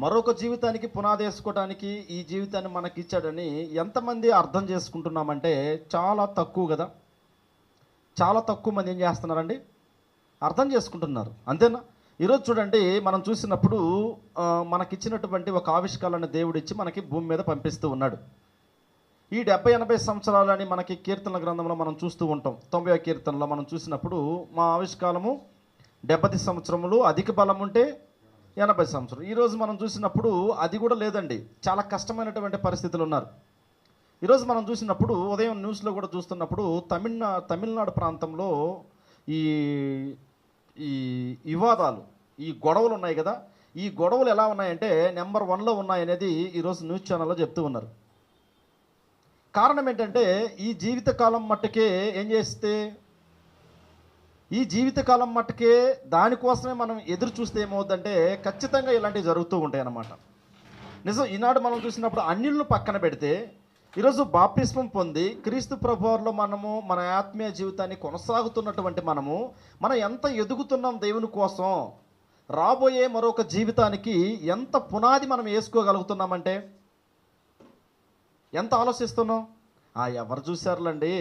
మరొక జీవితానికి పునాది వేసుకోవడానికి ఈ జీవితాన్ని మనకి ఇచ్చాడని ఎంతమంది అర్థం చేసుకుంటున్నామంటే చాలా తక్కువ కదా. చాలా తక్కువ మంది ఏం చేస్తున్నారండి, అర్థం చేసుకుంటున్నారు, అంతేనా? ఈరోజు చూడండి, మనం చూసినప్పుడు మనకిచ్చినటువంటి ఒక ఆవిష్కారాన్ని దేవుడు ఇచ్చి మనకి భూమి మీద పంపిస్తూ ఉన్నాడు. ఈ 70-80 సంవత్సరాలని మనకి కీర్తనల గ్రంథంలో మనం చూస్తూ ఉంటాం. 90వ కీర్తనలో మనం చూసినప్పుడు మా ఆవిష్కారము 70 సంవత్సరములు, అధిక బలం ఉంటే 80 సంవత్సరాలు. ఈరోజు మనం చూసినప్పుడు అది కూడా లేదండి, చాలా కష్టమైనటువంటి పరిస్థితులు ఉన్నారు. ఈరోజు మనం చూసినప్పుడు ఉదయం న్యూస్లో కూడా చూస్తున్నప్పుడు తమిళనాడు ప్రాంతంలో ఈ ఈ వివాదాలు, ఈ గొడవలు ఉన్నాయి కదా. ఈ గొడవలు ఎలా ఉన్నాయంటే నెంబర్ 1లో ఉన్నాయనేది ఈరోజు న్యూస్ ఛానల్లో చెప్తూ ఉన్నారు. కారణం ఏంటంటే ఈ జీవితకాలం మట్టుకే ఏం చేస్తే, ఈ జీవితకాలం మట్టుకే దానికోసమే మనం ఎదురు చూస్తే ఏమవుతుందంటే ఖచ్చితంగా ఇలాంటివి జరుగుతూ ఉంటాయి అన్నమాట. నిజం, ఈనాడు మనం చూసినప్పుడు అన్యులను పక్కన పెడితే ఈరోజు బాప్తిస్మం పొంది క్రీస్తు ప్రభువులో మనము మన ఆత్మీయ జీవితాన్ని కొనసాగుతున్నటువంటి మనం ఎంత ఎదుగుతున్నాం దేవుని కోసం, రాబోయే మరొక జీవితానికి ఎంత పునాది మనం వేసుకోగలుగుతున్నామంటే ఎంత ఆలోచిస్తున్నాం. ఎవరు చూశారులండి,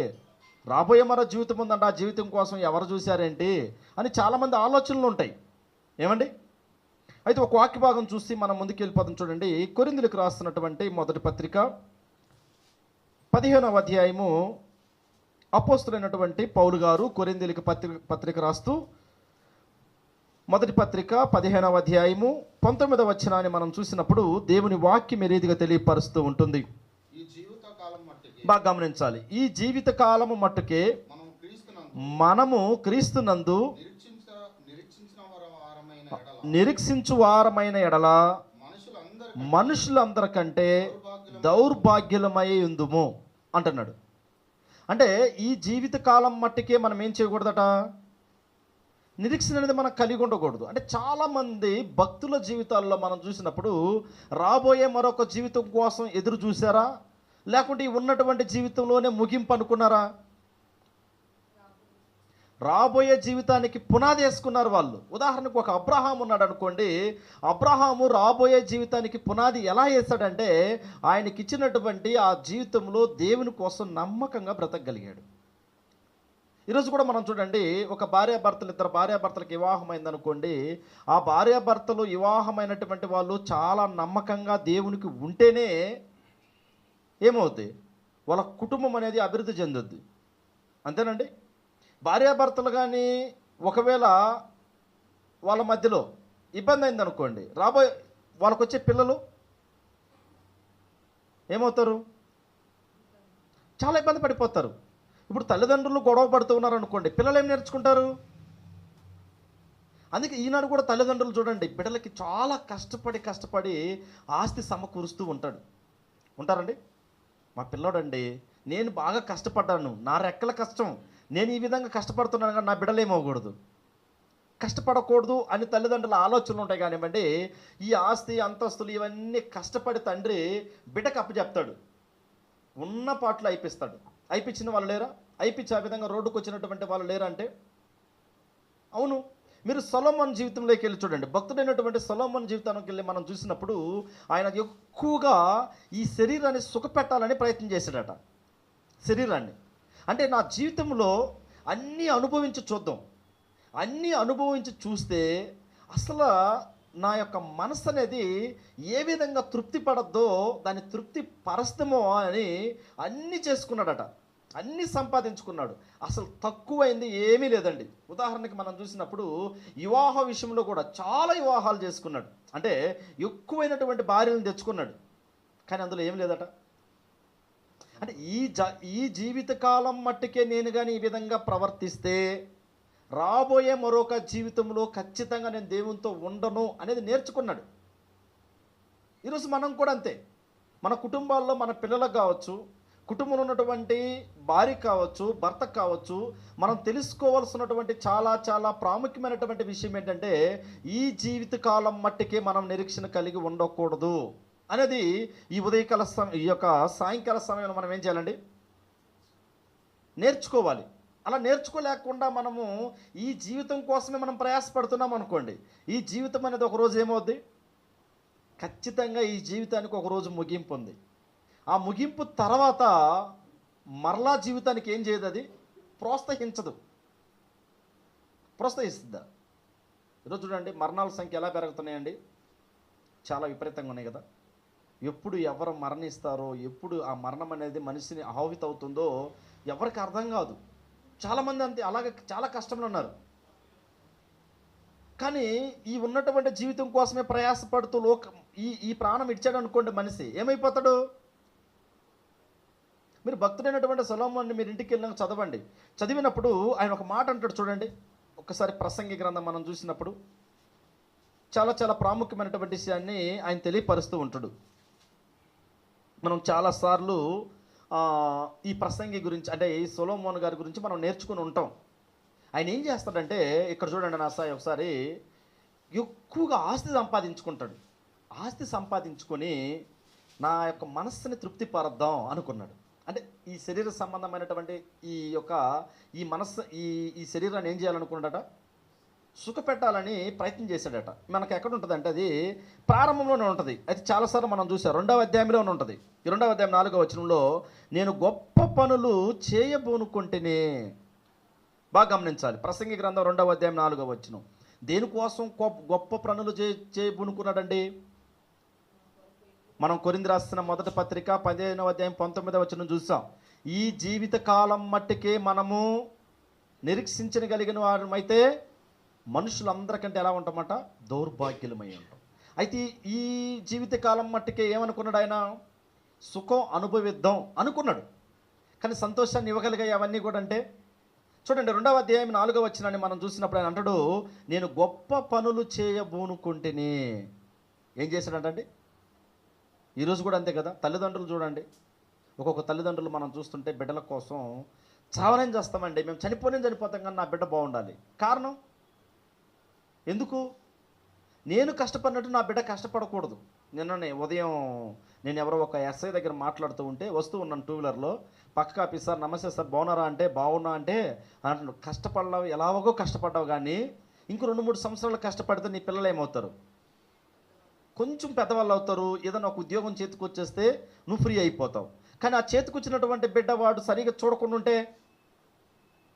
రాబోయే మరో జీవితం ఉందంట, ఆ జీవితం కోసం ఎవరు చూశారేంటి అని చాలామంది ఆలోచనలు ఉంటాయి. ఏమండి, అయితే ఒక వాక్య భాగం చూసి మనం ముందుకు వెళ్ళిపోతాం. చూడండి, కొరింథీయులకు రాస్తున్నటువంటి మొదటి పత్రిక 15వ అధ్యాయము అపోస్తులైనటువంటి పౌలు గారు కొరింథీయులకు పత్రిక రాస్తూ మొదటి పత్రిక 15వ అధ్యాయము 19వ వచనాన్ని మనం చూసినప్పుడు దేవుని వాక్యం ఏ రీతిగా తెలియపరుస్తూ ఉంటుంది. బాగా గమనించాలి. ఈ జీవిత కాలము మట్టుకే మనము క్రీస్తునందు నిరీక్షించు వారమైన ఎడల మనుషులందరికంటే దౌర్భాగ్యులమై ఉందుము అంటున్నాడు. అంటే ఈ జీవిత కాలం మట్టుకే మనం ఏం చేయకూడదట, నిరీక్షణ అనేది మనం కలిగి ఉండకూడదు. అంటే చాలామంది భక్తుల జీవితాల్లో మనం చూసినప్పుడు రాబోయే మరొక జీవితం కోసం ఎదురు చూసారా, లేకుంటే ఉన్నటువంటి జీవితంలోనే ముగింపు అనుకున్నారా? రాబోయే జీవితానికి పునాది వేసుకున్నారు వాళ్ళు. ఉదాహరణకు ఒక అబ్రహాం ఉన్నాడు అనుకోండి. అబ్రహాము రాబోయే జీవితానికి పునాది ఎలా వేశాడంటే ఆయనకి ఇచ్చినటువంటి ఆ జీవితంలో దేవుని కోసం నమ్మకంగా బ్రతకగలిగాడు. ఈరోజు కూడా మనం చూడండి, ఒక ఇద్దరు భార్యాభర్తలకు వివాహమైంది అనుకోండి. ఆ భార్యాభర్తలు వివాహమైనటువంటి వాళ్ళు చాలా నమ్మకంగా దేవునికి ఉంటేనే ఏమవుతుంది, వాళ్ళ కుటుంబం అనేది అభివృద్ధి చెందుద్ది. అంతేనండి. భార్యాభర్తలు కానీ ఒకవేళ వాళ్ళ మధ్యలో ఇబ్బంది అయింది అనుకోండి, వాళ్ళకు వచ్చే పిల్లలు ఏమవుతారు, చాలా ఇబ్బంది పడిపోతారు. ఇప్పుడు తల్లిదండ్రులు గొడవ పడుతూ ఉన్నారు అనుకోండి, పిల్లలు ఏం నేర్చుకుంటారు? అందుకే ఈనాడు కూడా తల్లిదండ్రులు చూడండి, బిడ్డలకి చాలా కష్టపడి ఆస్తి సమకూరుస్తూ ఉంటారండి. మా పిల్లోడండి, నేను బాగా కష్టపడ్డాను, నా రెక్కల కష్టం, నేను ఈ విధంగా కష్టపడుతున్నాను కానీ నా బిడ్డలు ఏమవ్వకూడదు, కష్టపడకూడదు అని తల్లిదండ్రుల ఆలోచనలు ఉంటాయి. కానివ్వండి, ఈ ఆస్తి అంతస్తులు ఇవన్నీ కష్టపడి తండ్రి బిడ్డకు అప్పచెప్తాడు, ఉన్న పాటలు అయిపించిన వాళ్ళు లేరా? అయిపించి ఆ విధంగా రోడ్డుకు వచ్చినటువంటి వాళ్ళు లేరా అంటే అవును. మీరు సొలొమోను జీవితంలోకి వెళ్ళి చూడండి, భక్తుడైనటువంటి సొలొమోను జీవితానికి వెళ్ళి మనం చూసినప్పుడు ఆయన ఎక్కువగా ఈ శరీరాన్ని సుఖపెట్టాలని ప్రయత్నం చేశాడట. శరీరాన్ని అంటే నా జీవితంలో అన్నీ చూద్దాం, అన్నీ చూస్తే అసలు నా యొక్క మనసు అనేది ఏ విధంగా తృప్తి పడద్దో దాన్ని తృప్తి పరస్తమో అని అన్నీ చేసుకున్నాడట, అన్నీ సంపాదించుకున్నాడు. అసలు తక్కువైంది ఏమీ లేదండి. ఉదాహరణకి మనం చూసినప్పుడు వివాహ విషయంలో కూడా చాలా వివాహాలు చేసుకున్నాడు, అంటే ఎక్కువైనటువంటి భార్యలను తెచ్చుకున్నాడు, కానీ అందులో ఏం లేదట. అంటే ఈ జీవితకాలం మట్టుకే నేను కానీ ఈ విధంగా ప్రవర్తిస్తే రాబోయే మరొక జీవితంలో ఖచ్చితంగా నేను దేవునితో ఉండను అనేది నేర్చుకున్నాడు. ఈరోజు మనం కూడా అంతే. మన కుటుంబాల్లో మన పిల్లలకు కావచ్చు, కుటుంబంలో ఉన్నటువంటి భార్య కావచ్చు, భర్త కావచ్చు, మనం తెలుసుకోవాల్సినటువంటి చాలా ప్రాముఖ్యమైనటువంటి విషయం ఏంటంటే ఈ జీవితకాలం మట్టుకే మనం నిరీక్షణ కలిగి ఉండకూడదు అనేది ఈ ఈ యొక్క సాయంకాల సమయంలో మనం ఏం చేయాలండి, నేర్చుకోవాలి. అలా నేర్చుకోలేకుండా మనము ఈ జీవితం కోసమే మనం ప్రయాసపడుతున్నాం అనుకోండి, ఈ జీవితం అనేది ఒకరోజు ఏమవుద్ది, ఖచ్చితంగా ఈ జీవితానికి ఒక రోజు ముగింపు ఉంది. ఆ ముగింపు తర్వాత మరలా జీవితానికి ఏం చేయదు, అది ప్రోత్సహించదు. ప్రోత్సహిస్తుందా? ఈరోజు చూడండి, మరణాల సంఖ్య ఎలా పెరుగుతున్నాయండి, చాలా విపరీతంగా ఉన్నాయి కదా. ఎప్పుడు ఎవరు మరణిస్తారో, ఎప్పుడు ఆ మరణం అనేది మనిషిని ఆహుతి అవుతుందో ఎవరికి అర్థం కాదు. చాలామంది అంతే, అలాగే చాలా కష్టంలో ఉన్నారు. కానీ ఈ ఉన్నటువంటి జీవితం కోసమే ప్రయాసపడుతూ ఈ ప్రాణం ఇచ్చాడు అనుకోండి, మనిషి ఏమైపోతాడు? మీరు భక్తుడైనటువంటి సొలొమోనుని మీరు ఇంటికి వెళ్ళినాక చదవండి. చదివినప్పుడు ఆయన ఒక మాట అంటాడు చూడండి. ఒకసారి ప్రసంగి గ్రంథం మనం చూసినప్పుడు చాలా చాలా ప్రాముఖ్యమైనటువంటి విషయాన్ని ఆయన తెలియపరుస్తూ ఉంటాడు. మనం చాలాసార్లు ఈ ప్రసంగి గురించి, అంటే ఈ సొలొమోను గారి గురించి మనం నేర్చుకుని ఉంటాం. ఆయన ఏం చేస్తాడంటే, ఇక్కడ చూడండి నా సాయి, ఒకసారి ఎక్కువగా ఆస్తి సంపాదించుకుంటాడు. ఆస్తి సంపాదించుకొని నా యొక్క మనస్సుని తృప్తిపరద్దాం అనుకున్నాడు. అంటే ఈ శరీర సంబంధమైనటువంటి ఈ మనస్సు ఈ శరీరాన్ని ఏం చేయాలనుకున్నాడట, సుఖపెట్టాలని ప్రయత్నం చేశాడట. మనకు ఎక్కడ ఉంటుంది అంటే అది ప్రారంభంలోనే ఉంటుంది. అయితే చాలాసార్లు మనం చూసాం, 2వ అధ్యాయంలోనే ఉంటుంది. ఈ 2వ అధ్యాయం 4వ వచనంలో, నేను గొప్ప పనులు చేయబోనుకుంటేనే. బాగా గమనించాలి, ప్రసంగి గ్రంథం 2వ అధ్యాయం 4వ వచనం. దేనికోసం గొప్ప పనులు చేయబోనుకున్నాడండి? మనం కొరింథీ రాసిన మొదటి పత్రిక 15వ అధ్యాయం 19వ వచనం చూసాం. ఈ జీవిత కాలం మట్టికే మనము నిరీక్షించగలిగిన వారమైతే మనుషులందరికంటే ఎలా ఉంటామట, దౌర్భాగ్యులమై ఉంటాం. అయితే ఈ జీవిత కాలం మట్టికే ఏమనుకున్నాడు ఆయన, సుఖం అనుభవిద్దాం అనుకున్నాడు. కానీ సంతోషాన్ని ఇవ్వగలిగాయి అవన్నీ కూడా. అంటే చూడండి, 2వ అధ్యాయం 4వ వచనాన్ని మనం చూసినప్పుడు ఆయన అంటాడు, నేను గొప్ప పనులు చేయబోనుకుంటేనే. ఏం చేశాడంటండి? ఈరోజు కూడా అంతే కదా. తల్లిదండ్రులు చూడండి, ఒక్కొక్క తల్లిదండ్రులు మనం చూస్తుంటే బిడ్డల కోసం చావనేం చేస్తామండి. మేము చనిపోతాం కానీ నా బిడ్డ బాగుండాలి. కారణం ఎందుకు? నేను కష్టపడినట్టు నా బిడ్డ కష్టపడకూడదు. నిన్ననే ఉదయం నేను ఎవరో ఒక ఎస్ఐ దగ్గర మాట్లాడుతూ ఉంటే వస్తూ ఉన్నాను 2 వీలర్లో. పక్క ఆఫీస్, సార్ నమస్తే సార్, బాగున్నారా అంటే బాగున్నా అంటే అంటున్నాడు, కష్టపడలేవు, ఎలాగో కష్టపడ్డావు, కానీ ఇంకో 2-3 సంవత్సరాలు కష్టపడితే నీ పిల్లలు ఏమవుతారు, కొంచెం పెద్దవాళ్ళు అవుతారు. ఏదైనా ఒక ఉద్యోగం చేతికి వచ్చేస్తే నువ్వు ఫ్రీ అయిపోతావు. కానీ ఆ చేతికి వచ్చినటువంటి బిడ్డ వాడు సరిగా చూడకుండా ఉంటే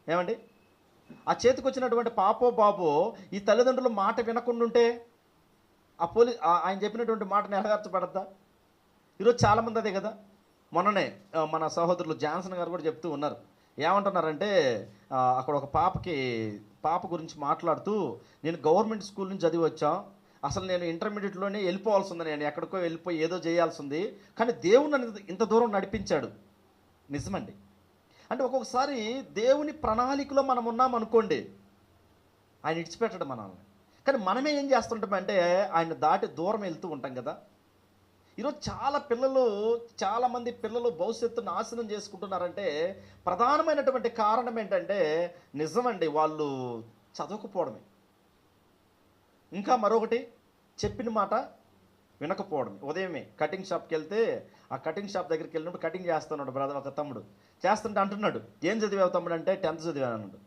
ఏమండి, ఆ చేతికి వచ్చినటువంటి పాపో బాబో ఈ తల్లిదండ్రుల మాట వినకుండా ఉంటే ఆయన చెప్పినటువంటి మాట నెరవేర్చబడద్దా? ఈరోజు చాలామంది అదే కదా. మొన్ననే మన సహోదరులు జాన్సన్ గారు కూడా చెప్తూ ఉన్నారు. ఏమంటున్నారంటే, అక్కడ ఒక పాప గురించి మాట్లాడుతూ, నేను గవర్నమెంట్ స్కూల్ నుంచి చదివి వచ్చాం, అసలు నేను ఇంటర్మీడియట్లోనే వెళ్ళిపోవాల్సి ఉంది, నేను ఎక్కడికో వెళ్ళిపోయి ఏదో చేయాల్సి ఉంది, కానీ దేవుడు నన్ను ఇంత దూరం నడిపించాడు. నిజమండి. అంటే ఒక్కొక్కసారి దేవుని ప్రణాళికలో మనం ఉన్నాం అనుకోండి, ఆయన ఇడిచిపెట్టడు మనల్ని. కానీ మనమే ఏం చేస్తుంటామంటే ఆయన దాటి దూరం వెళ్తూ ఉంటాం కదా. ఈరోజు చాలామంది పిల్లలు భవిష్యత్తును నాశనం చేసుకుంటున్నారంటే ప్రధానమైనటువంటి కారణం ఏంటంటే, నిజమండి, వాళ్ళు చదవకపోవడమే. ఇంకా మరొకటి, చెప్పిన మాట వినకపోవడం. ఉదయమే కటింగ్ షాప్కి వెళ్తే ఆ కటింగ్ షాప్ దగ్గరికి వెళ్ళినప్పుడు కటింగ్ చేస్తున్నాడు బ్రదర్, ఒక తమ్ముడు చేస్తుంటే అంటున్నాడు, ఏం చదివావు తమ్ముడు అంటే 10th చదివాను అన్నాడు.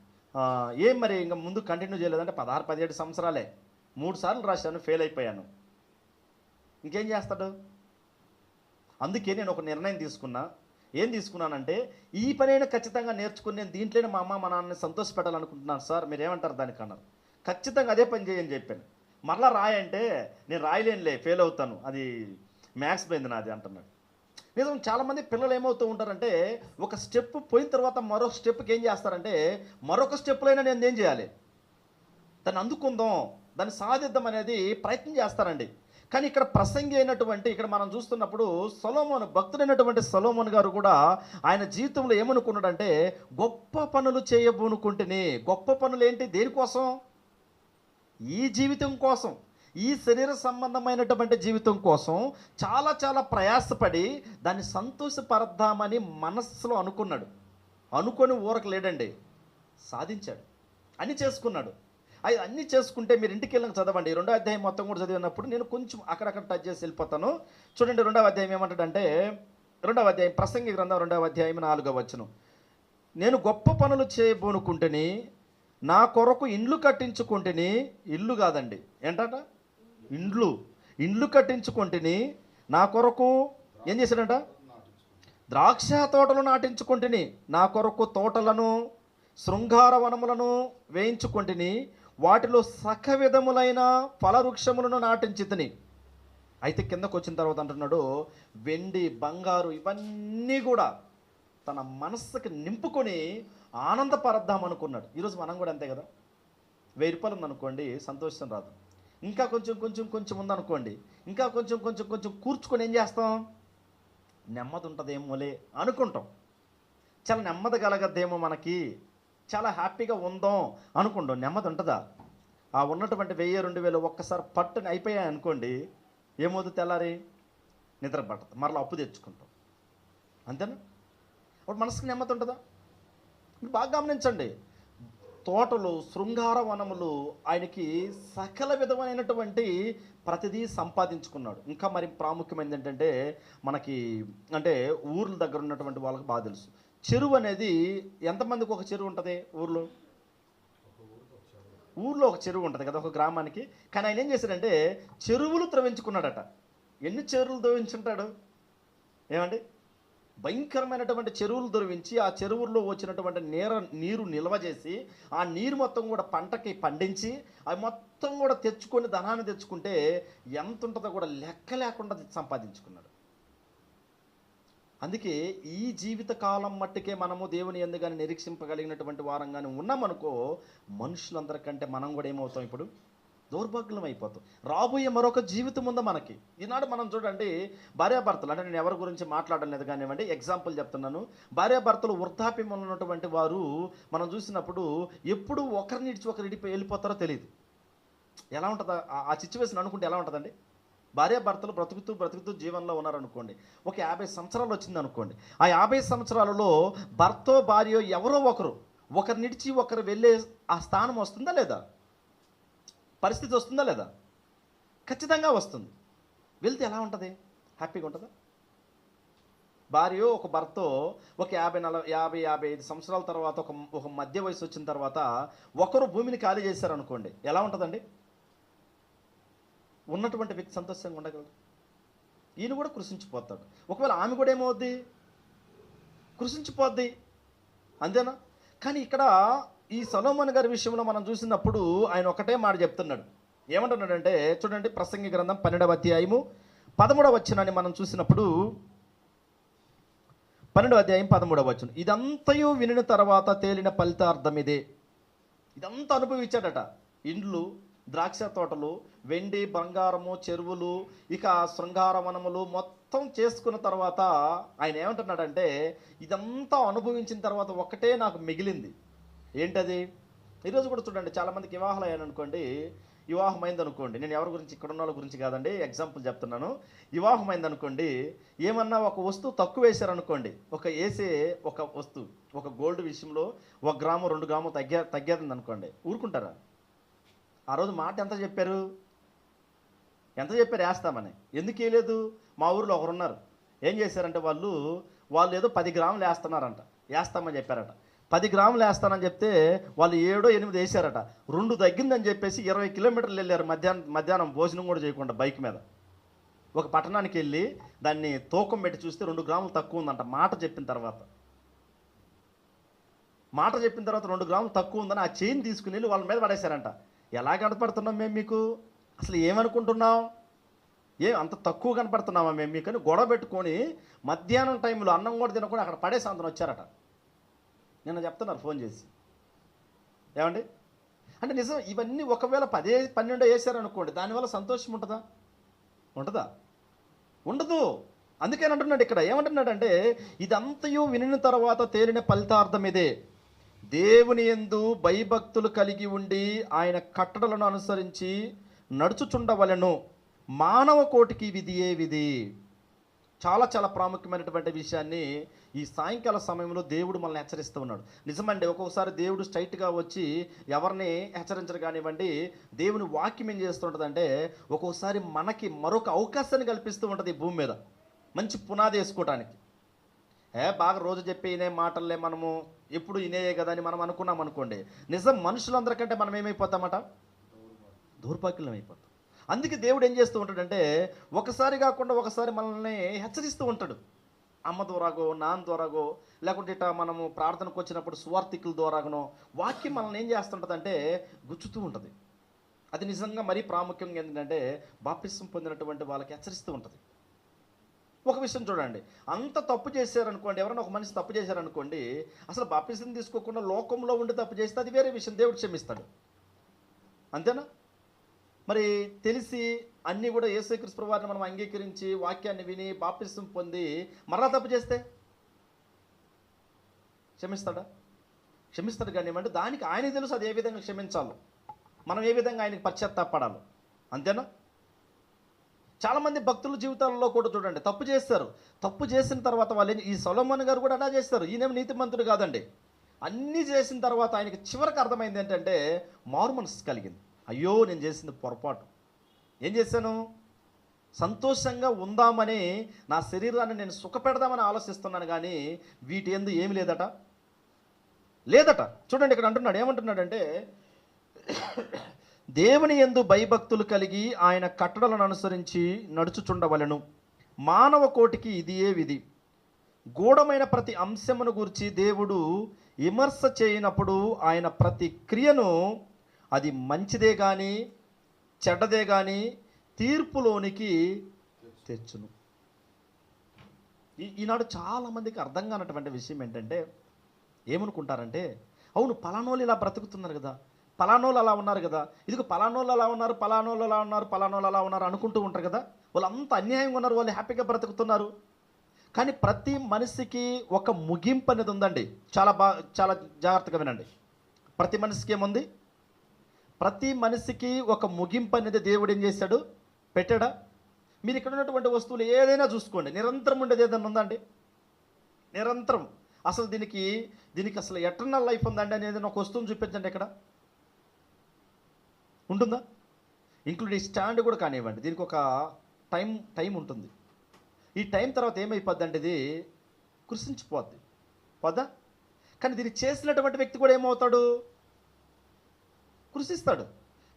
ఏం మరి ఇంకా ముందు కంటిన్యూ చేయలేదంటే 16-17 సంవత్సరాలే, 3 సార్లు రాశాను, ఫెయిల్ అయిపోయాను. ఇంకేం చేస్తాడు? అందుకే నేను ఒక నిర్ణయం తీసుకున్నా. ఏం తీసుకున్నానంటే, ఈ పనైనా ఖచ్చితంగా నేర్చుకుని నేను దీంట్లోనే మా అమ్మ మా నాన్నని సంతోషపెట్టాలనుకుంటున్నాను సార్, మీరు ఏమంటారు దానికి అన్నారు. ఖచ్చితంగా అదే పని చేయని చెప్పాను. మరలా రాయంటే నేను రాయలేనులే, ఫెయిల్ అవుతాను, అది మ్యాథ్స్ పోయింది నాది అంటున్నాడు. నిజం, చాలామంది పిల్లలు ఏమవుతూ ఉంటారంటే, ఒక స్టెప్ పోయిన తర్వాత మరొక స్టెప్కి ఏం చేస్తారంటే, మరొక స్టెప్లో అయినా నేను ఏం చేయాలి, దాన్ని అందుకుందాం, దాన్ని సాధిద్దాం అనేది ప్రయత్నం చేస్తారండి. కానీ ఇక్కడ ప్రసంగి అయినటువంటి, ఇక్కడ మనం చూస్తున్నప్పుడు సొలొమోను, భక్తుడైనటువంటి సొలొమోను గారు కూడా ఆయన జీవితంలో ఏమనుకున్నాడంటే, గొప్ప పనులు చేయబోనుకుంటేనే. గొప్ప పనులు ఏంటి? దేనికోసం? ఈ జీవితం కోసం, ఈ శరీర సంబంధమైనటువంటి జీవితం కోసం చాలా చాలా ప్రయాసపడి దాన్ని సంతోషపరద్దామని మనస్సులో అనుకున్నాడు. అనుకొని ఊరకు లేడండి, సాధించాడు, అన్నీ చేసుకున్నాడు. అన్నీ చేసుకుంటే మీరు ఇంటికి వెళ్ళి చదవండి. 2వ అధ్యాయం మొత్తం కూడా చదివినప్పుడు నేను కొంచెం అక్కడక్కడ టచ్ చేసి వెళ్ళిపోతాను. చూడండి, 2వ అధ్యాయం ఏమంటాడంటే, 2వ అధ్యాయం ప్రసంగి గ్రంథం 2వ అధ్యాయం 4వ వచనం, నేను గొప్ప పనులు చేయబోనుకుంటేని, నా కొరకు ఇండ్లు కట్టించుకుంటేని. ఇల్లు కాదండి, ఏంటట? ఇండ్లు. ఇండ్లు కట్టించుకొంటిని, నా కొరకు ఏం చేశాడంట? ద్రాక్ష తోటలు నాటించుకొంటిని, నా కొరకు తోటలను శృంగార వనములను వేయించుకొంటిని, వాటిలో సక విధములైన ఫలవృక్షములను నాటించితిని. అయితే కిందకు వచ్చిన తర్వాత అంటున్నాడు, వెండి బంగారు ఇవన్నీ కూడా తన మనస్సుకి నింపుకొని ఆనందపరద్దాం అనుకున్నాడు. ఈరోజు మనం కూడా అంతే కదా. 1000 రూపాయలు ఉందనుకోండి, సంతోషం రాదు. ఇంకా కొంచెం కొంచెం కొంచెం ఉందనుకోండి, ఇంకా కొంచెం కొంచెం కొంచెం కూర్చుకొని ఏం చేస్తాం? నెమ్మది ఉంటుందేమోలే అనుకుంటాం. చాలా నెమ్మది కలగద్దేమో, మనకి చాలా హ్యాపీగా ఉందాం అనుకుంటాం. నెమ్మది ఉంటుందా? ఆ ఉన్నటువంటి 1000, 2000 ఒక్కసారి పట్టుని అయిపోయాయి అనుకోండి, ఏమవుతుంది? తెల్లారి నిద్ర పట్టదు, మరలా అప్పు తెచ్చుకుంటాం. అంతేనా? అప్పుడు మనసుకు నెమ్మది ఉంటుందా? మీరు బాగా గమనించండి. తోటలు, శృంగార వనములు, ఆయనకి సకల విధమైనటువంటి ప్రతిదీ సంపాదించుకున్నాడు. ఇంకా మరి ప్రాముఖ్యమైనది ఏంటంటే, మనకి అంటే ఊర్ల దగ్గర ఉన్నటువంటి వాళ్ళకి బాగా తెలుసు. చెరువు అనేది ఎంతమందికి ఒక చెరువు ఉంటుంది ఊర్లో? ఊర్లో ఒక చెరువు ఉంటుంది కదా, ఒక గ్రామానికి. కానీ ఆయన ఏం చేశాడంటే చెరువులు త్రవించుకున్నాడట. ఎన్ని చెరువులు త్రవించుంటాడు? ఏమండి? భయంకరమైనటువంటి చెరువులు త్రవించి, ఆ చెరువుల్లో వచ్చినటువంటి నీరు నిల్వ చేసి, ఆ నీరు మొత్తం కూడా పంటకి పండించి, అవి మొత్తం కూడా తెచ్చుకొని ధనాన్ని తెచ్చుకుంటే ఎంత ఉంటుందో కూడా లెక్క లేకుండా సంపాదించుకున్నాడు. అందుకే ఈ జీవిత కాలం మట్టుకే మనము దేవుని యందు నిరీక్షింపగలిగినటువంటి వారంగానే ఉన్నామనుకో, మనుషులందరికంటే మనం కూడా ఏమవుతాం? ఇప్పుడు దౌర్భాగ్యం అయిపోతాం. రాబోయే మరొక జీవితం ఉందా మనకి. ఈనాడు మనం చూడండి, భార్యాభర్తలు, అంటే నేను ఎవరి గురించి మాట్లాడడం లేదు కానివ్వండి, ఎగ్జాంపుల్ చెప్తున్నాను. భార్యాభర్తలు వృద్ధాప్యం ఉన్నటువంటి వారు మనం చూసినప్పుడు ఎప్పుడు ఒకరిని ఇడిచి ఒకరు వెళ్ళిపోతారో తెలియదు. ఎలా ఉంటుందా ఆ సిచ్యువేషన్ అనుకుంటే? ఎలా ఉంటుందండి? భార్యాభర్తలు బ్రతుకుతూ బ్రతుకుతూ జీవనంలో ఉన్నారనుకోండి, ఒక 50 సంవత్సరాలు వచ్చింది అనుకోండి. ఆ 50 సంవత్సరాలలో భర్తో భార్యో ఎవరో ఒకరు నిడిచి ఒకరు వెళ్ళే ఆ స్థానం వస్తుందా లేదా? పరిస్థితి వస్తుందా లేదా? ఖచ్చితంగా వస్తుంది. వెళ్తే ఎలా ఉంటుంది? హ్యాపీగా ఉంటుందా? భార్య ఒక భర్తో ఒక 50 సంవత్సరాల తర్వాత ఒక మధ్య వయసు వచ్చిన తర్వాత ఒకరు భూమిని ఖాళీ చేశారనుకోండి, ఎలా ఉంటుందండి? ఉన్నటువంటి వ్యక్తి సంతోషంగా ఉండగలడు? ఈయన కూడా కృషించిపోతాడు. ఒకవేళ ఆమె కూడా ఏమవుద్ది? కృషించిపోద్ది. అంతేనా? కానీ ఇక్కడ ఈ సొలొమోను గారి విషయంలో మనం చూసినప్పుడు ఆయన ఒకటే మాట చెప్తున్నాడు. ఏమంటున్నాడంటే చూడండి, ప్రసంగి గ్రంథం 12వ అధ్యాయము 13వ వచనాన్ని మనం చూసినప్పుడు, 12వ అధ్యాయం 13వ వచనం, ఇదంతయు వినిన తర్వాత తేలిన ఫలితార్థం ఇదే. ఇదంతా అనుభవించాడట. ఇండ్లు, ద్రాక్ష తోటలు, వెండి బంగారము, చెరువులు, ఇక శృంగార వనములు మొత్తం చేసుకున్న తర్వాత ఆయన ఏమంటున్నాడంటే, ఇదంతా అనుభవించిన తర్వాత ఒక్కటే నాకు మిగిలింది. ఏంటది? ఈరోజు కూడా చూడండి, చాలామందికి వివాహాలు అయ్యాను అనుకోండి, వివాహం అయింది అనుకోండి, నేను ఎవరి గురించి, ఇక్కడ ఉన్న వాళ్ళ గురించి కాదండి, ఎగ్జాంపుల్ చెప్తున్నాను. వివాహం అయింది అనుకోండి, ఏమన్నా ఒక వస్తువు తక్కువ వేశారనుకోండి, ఒక వస్తువు, ఒక గోల్డ్ విషయంలో 1 గ్రాము 2 గ్రాము తగ్గేది అనుకోండి, ఊరుకుంటారా? ఆ రోజు మాట ఎంత చెప్పారు వేస్తామని. ఎందుకు వేయలేదు? మా ఊరిలో ఒకరు ఉన్నారు, ఏం చేశారంటే వాళ్ళు ఏదో 10 గ్రాములు వేస్తామని చెప్పారట. 10 గ్రాములు వేస్తానని చెప్తే వాళ్ళు 7, 8 వేసారట. 2 తగ్గిందని చెప్పేసి 20 కిలోమీటర్లు వెళ్ళారు మధ్యాహ్నం భోజనం కూడా చేయకుండా బైక్ మీద. ఒక పట్టణానికి వెళ్ళి దాన్ని తూకం పెట్టి చూస్తే 2 గ్రాములు తక్కువ ఉందంట. మాట చెప్పిన తర్వాత 2 గ్రాములు తక్కువ ఉందని ఆ చైన్ తీసుకుని వెళ్ళి వాళ్ళ మీద పడేశారంట. ఎలా కనపడుతున్నాం మేము మీకు? అసలు ఏమనుకుంటున్నాం? అంత తక్కువ కనపడుతున్నామా మేము మీకు అని గొడవ పెట్టుకొని మధ్యాహ్నం టైంలో అన్నం కూడా తినకుండా అక్కడ పడేసి అందరం వచ్చారట. నిన్న చెప్తున్నారు ఫోన్ చేసి. ఏమండి? అంటే నిజం, ఇవన్నీ ఒకవేళ 10, 12 వేసారనుకోండి, దానివల్ల సంతోషం ఉంటుందా? ఉండదు. అందుకని అంటున్నాడు ఇక్కడ, ఏమంటున్నాడంటే, ఇదంతయు వినిన తర్వాత తేలిన ఫలితార్థం ఇదే, దేవుని యందు భయభక్తులు కలిగి ఉండి ఆయన కట్టడలను అనుసరించి నడుచుచుండవలెను, మానవ కోటికి విధియే విధి. చాలా చాలా ప్రాముఖ్యమైనటువంటి విషయాన్ని ఈ సాయంకాల సమయంలో దేవుడు మనల్ని హెచ్చరిస్తూ ఉన్నాడు. నిజమండి, ఒక్కొక్కసారి దేవుడు స్ట్రైట్గా వచ్చి ఎవరిని హెచ్చరించరు కానివ్వండి. దేవుని వాక్యం ఏం చేస్తుంటుందంటే, ఒక్కొక్కసారి మనకి మరొక అవకాశాన్ని కల్పిస్తూ ఉంటుంది ఈ భూమి మీద, మంచి పునాది వేసుకోవటానికి. బాగా రోజు చెప్పే ఇనే మాటల్లే మనము ఎప్పుడు ఇనేయే కదా అని మనం అనుకున్నాం అనుకోండి, నిజం మనుషులందరికంటే మనం ఏమైపోతామట? దౌర్భాగ్యం అయిపోతాం. అందుకే దేవుడు ఏం చేస్తూ ఉంటాడంటే ఒకసారి కాకుండా ఒకసారి మనల్ని హెచ్చరిస్తూ ఉంటాడు. అమ్మ ద్వారాగో, నాన్న ద్వారాగో, లేకుంటే ఇట్లా మనము ప్రార్థనకు వచ్చినప్పుడు సువార్థికుల ద్వారాగనో వాక్యం మనల్ని ఏం చేస్తుంటుందంటే గుచ్చుతూ ఉంటుంది. అది నిజంగా మరీ ప్రాముఖ్యంగా ఏంటంటే బాప్తిసం పొందినటువంటి వాళ్ళకి హెచ్చరిస్తూ ఉంటుంది. ఒక విషయం చూడండి, అంత తప్పు చేశారనుకోండి, ఎవరైనా ఒక మనిషి తప్పు చేశారనుకోండి, అసలు బాప్తిసం తీసుకోకుండా లోకంలో ఉండి తప్పు చేస్తే అది వేరే విషయం, దేవుడు క్షమిస్తాడు. అంతేనా? మరి తెలిసి అన్నీ కూడా యేసుక్రీస్తు ప్రభువారిని మనం అంగీకరించి వాక్యాన్ని విని బాప్తిసం పొంది మరలా తప్పు చేస్తే క్షమిస్తాడా? క్షమిస్తాడు. కానీ ఏమంటే దానికి ఆయనకి తెలుసు అది ఏ విధంగా క్షమించాలో, మనం ఏ విధంగా ఆయనకి పశ్చాత్తాపడాలో. అంతేనా? చాలామంది భక్తుల జీవితాల్లో కూడా చూడండి, తప్పు చేస్తారు. తప్పు చేసిన తర్వాత వాళ్ళు ఈ సొలొమోను గారు కూడా అలా చేస్తారు. ఈయనేమో నీతిమంతుడు కాదండి. అన్నీ చేసిన తర్వాత ఆయనకి చివరికి అర్థమైంది ఏంటంటే మారు మనసు కలిగింది. అయ్యో, నేను చేసింది పొరపాటు. ఏం చేశాను? సంతోషంగా ఉందామని నా శరీరాన్ని నేను సుఖపెడదామని ఆలోచిస్తున్నాను, కానీ వీటి యందు ఏమి లేదట. చూడండి ఇక్కడ అంటున్నాడు, ఏమంటున్నాడంటే దేవుని యందు భయభక్తులు కలిగి ఆయన కట్టడలను అనుసరించి నడుచుచుండవలెను. మానవ కోటికి ఇదియే విధి. గూఢమైన ప్రతి అంశమును గురించి దేవుడు విమర్శ చేయనప్పుడు ఆయన ప్రతి క్రియను అది మంచిదే కానీ చెడ్డదే కానీ తీర్పులోనికి తెచ్చును. ఈనాడు చాలామందికి అర్థం కానటువంటి విషయం ఏంటంటే ఏమనుకుంటారంటే, అవును పలానోళ్ళు ఇలా బ్రతుకుతున్నారు కదా, పలానోళ్ళు అలా ఉన్నారు కదా, ఇదిగో పలానోళ్ళు అలా ఉన్నారు, పలానోళ్ళు అలా ఉన్నారు, పలానోళ్ళు అలా ఉన్నారు అనుకుంటూ ఉంటారు కదా. వాళ్ళు అంత అన్యాయంగా ఉన్నారు, వాళ్ళు హ్యాపీగా బ్రతుకుతున్నారు. కానీ ప్రతి మనిషికి ఒక ముగింపు అనేది ఉందండి. చాలా జాగ్రత్తగా వినండి. ప్రతి మనిషికి ఏముంది? ప్రతి మనిషికి ఒక ముగింపు అనేది దేవుడు ఏం చేశాడు? పెట్టాడా? మీరు ఇక్కడ ఉన్నటువంటి వస్తువులు ఏదైనా చూసుకోండి, నిరంతరం ఉండేది ఏదైనా ఉందండి? నిరంతరం. అసలు దీనికి అసలు ఎటర్నల్ లైఫ్ ఉందండి అనేది ఒక వస్తువుని చూపించండి. ఇక్కడ ఉంటుందా? ఇంక్లూడ్ ఈ స్టాండ్ కూడా కానివ్వండి, దీనికి ఒక టైం ఉంటుంది. ఈ టైం తర్వాత ఏమైపోద్ది అంటే ఇది కృషించిపోద్ది పోద్దా? కానీ దీన్ని చేసినటువంటి వ్యక్తి కూడా ఏమవుతాడు? కృషిస్తాడు.